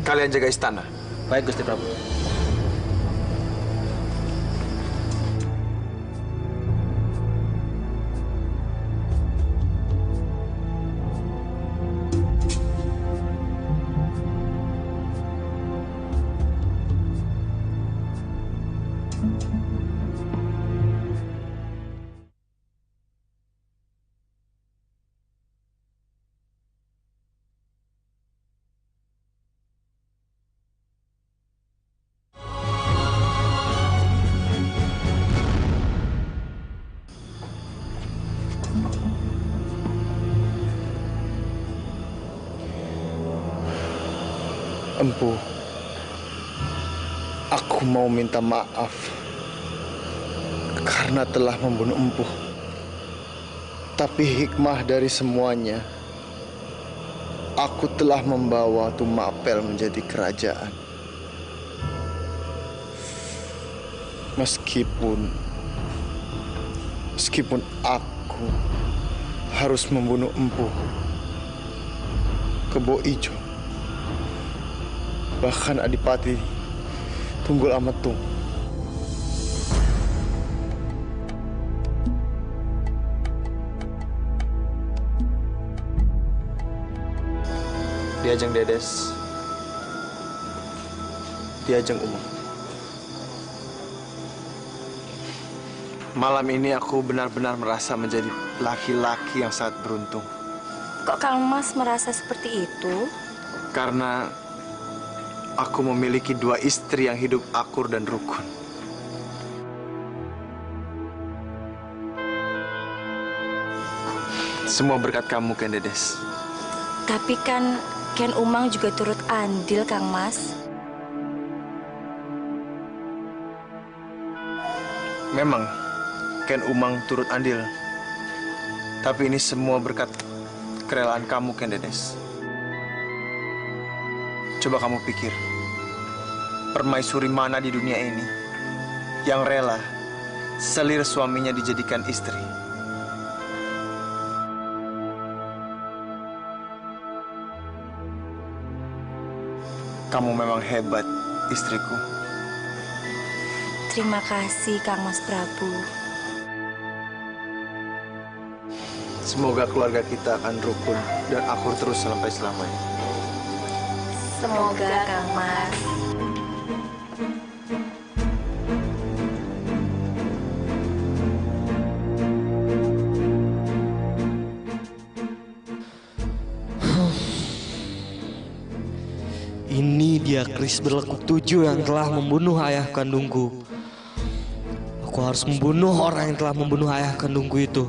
Kalian jaga istana. Baik Gusti Prabu. Empu, aku mau minta maaf karena telah membunuh Empu. Tapi hikmah dari semuanya, aku telah membawa Tumapel menjadi kerajaan. Meskipun aku harus membunuh Empu, Kebo Ijo, bahkan Adipati Tunggul Ametung. Diajeng Dedes, Diajeng Umang. Malam ini aku benar-benar merasa menjadi laki-laki yang sangat beruntung. Kok Kang Mas merasa seperti itu? Karena aku memiliki dua istri yang hidup akur dan rukun. Semua berkat kamu, Ken Dedes. Tapi kan Ken Umang juga turut andil, Kang Mas. Memang Ken Umang turut andil. Tapi ini semua berkat kerelaan kamu, Ken Dedes. Coba kamu pikir, permaisuri mana di dunia ini yang rela selir suaminya dijadikan istri? Kamu memang hebat, istriku. Terima kasih, Kang Mas Prabu. Semoga keluarga kita akan rukun dan akur terus sampai selamanya. Semoga, Kang Mas. Ini dia keris berlekuk 7 yang telah membunuh ayah kandungku. Aku harus membunuh orang yang telah membunuh ayah kandungku itu.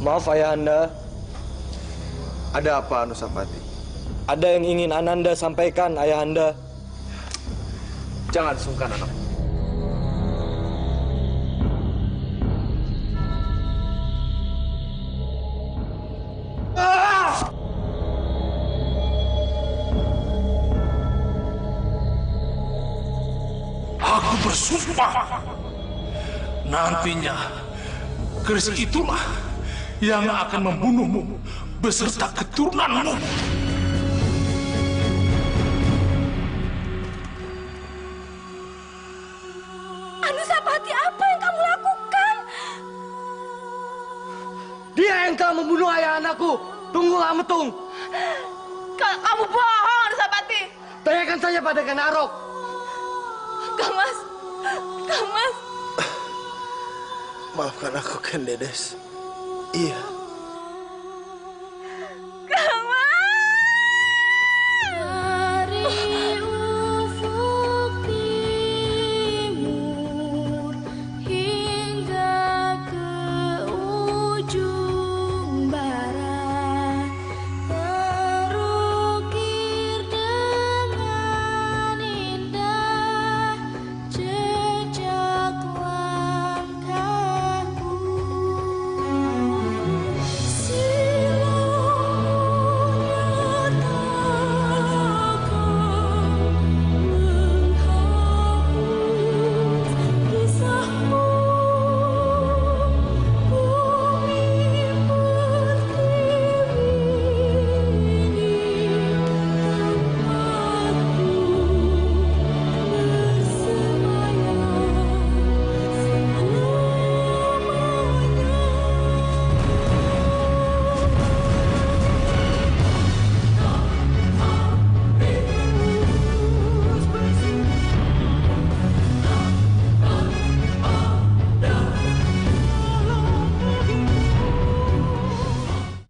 Maaf Ayahanda. Ada apa, Anusapati? Ada yang ingin Ananda sampaikan, Ayahanda. Jangan sungkan, anak. Aku bersumpah, nantinya keris itulah yang akan membunuhmu beserta keturunanmu. Anusapati, apa yang kamu lakukan? Dia yang telah membunuh ayah anakku. Tunggu Ametung. Kamu bohong, Anusapati. Tanyakan saja pada Kenarok. Kang Mas. Maafkan aku, Ken Dedes. Iya,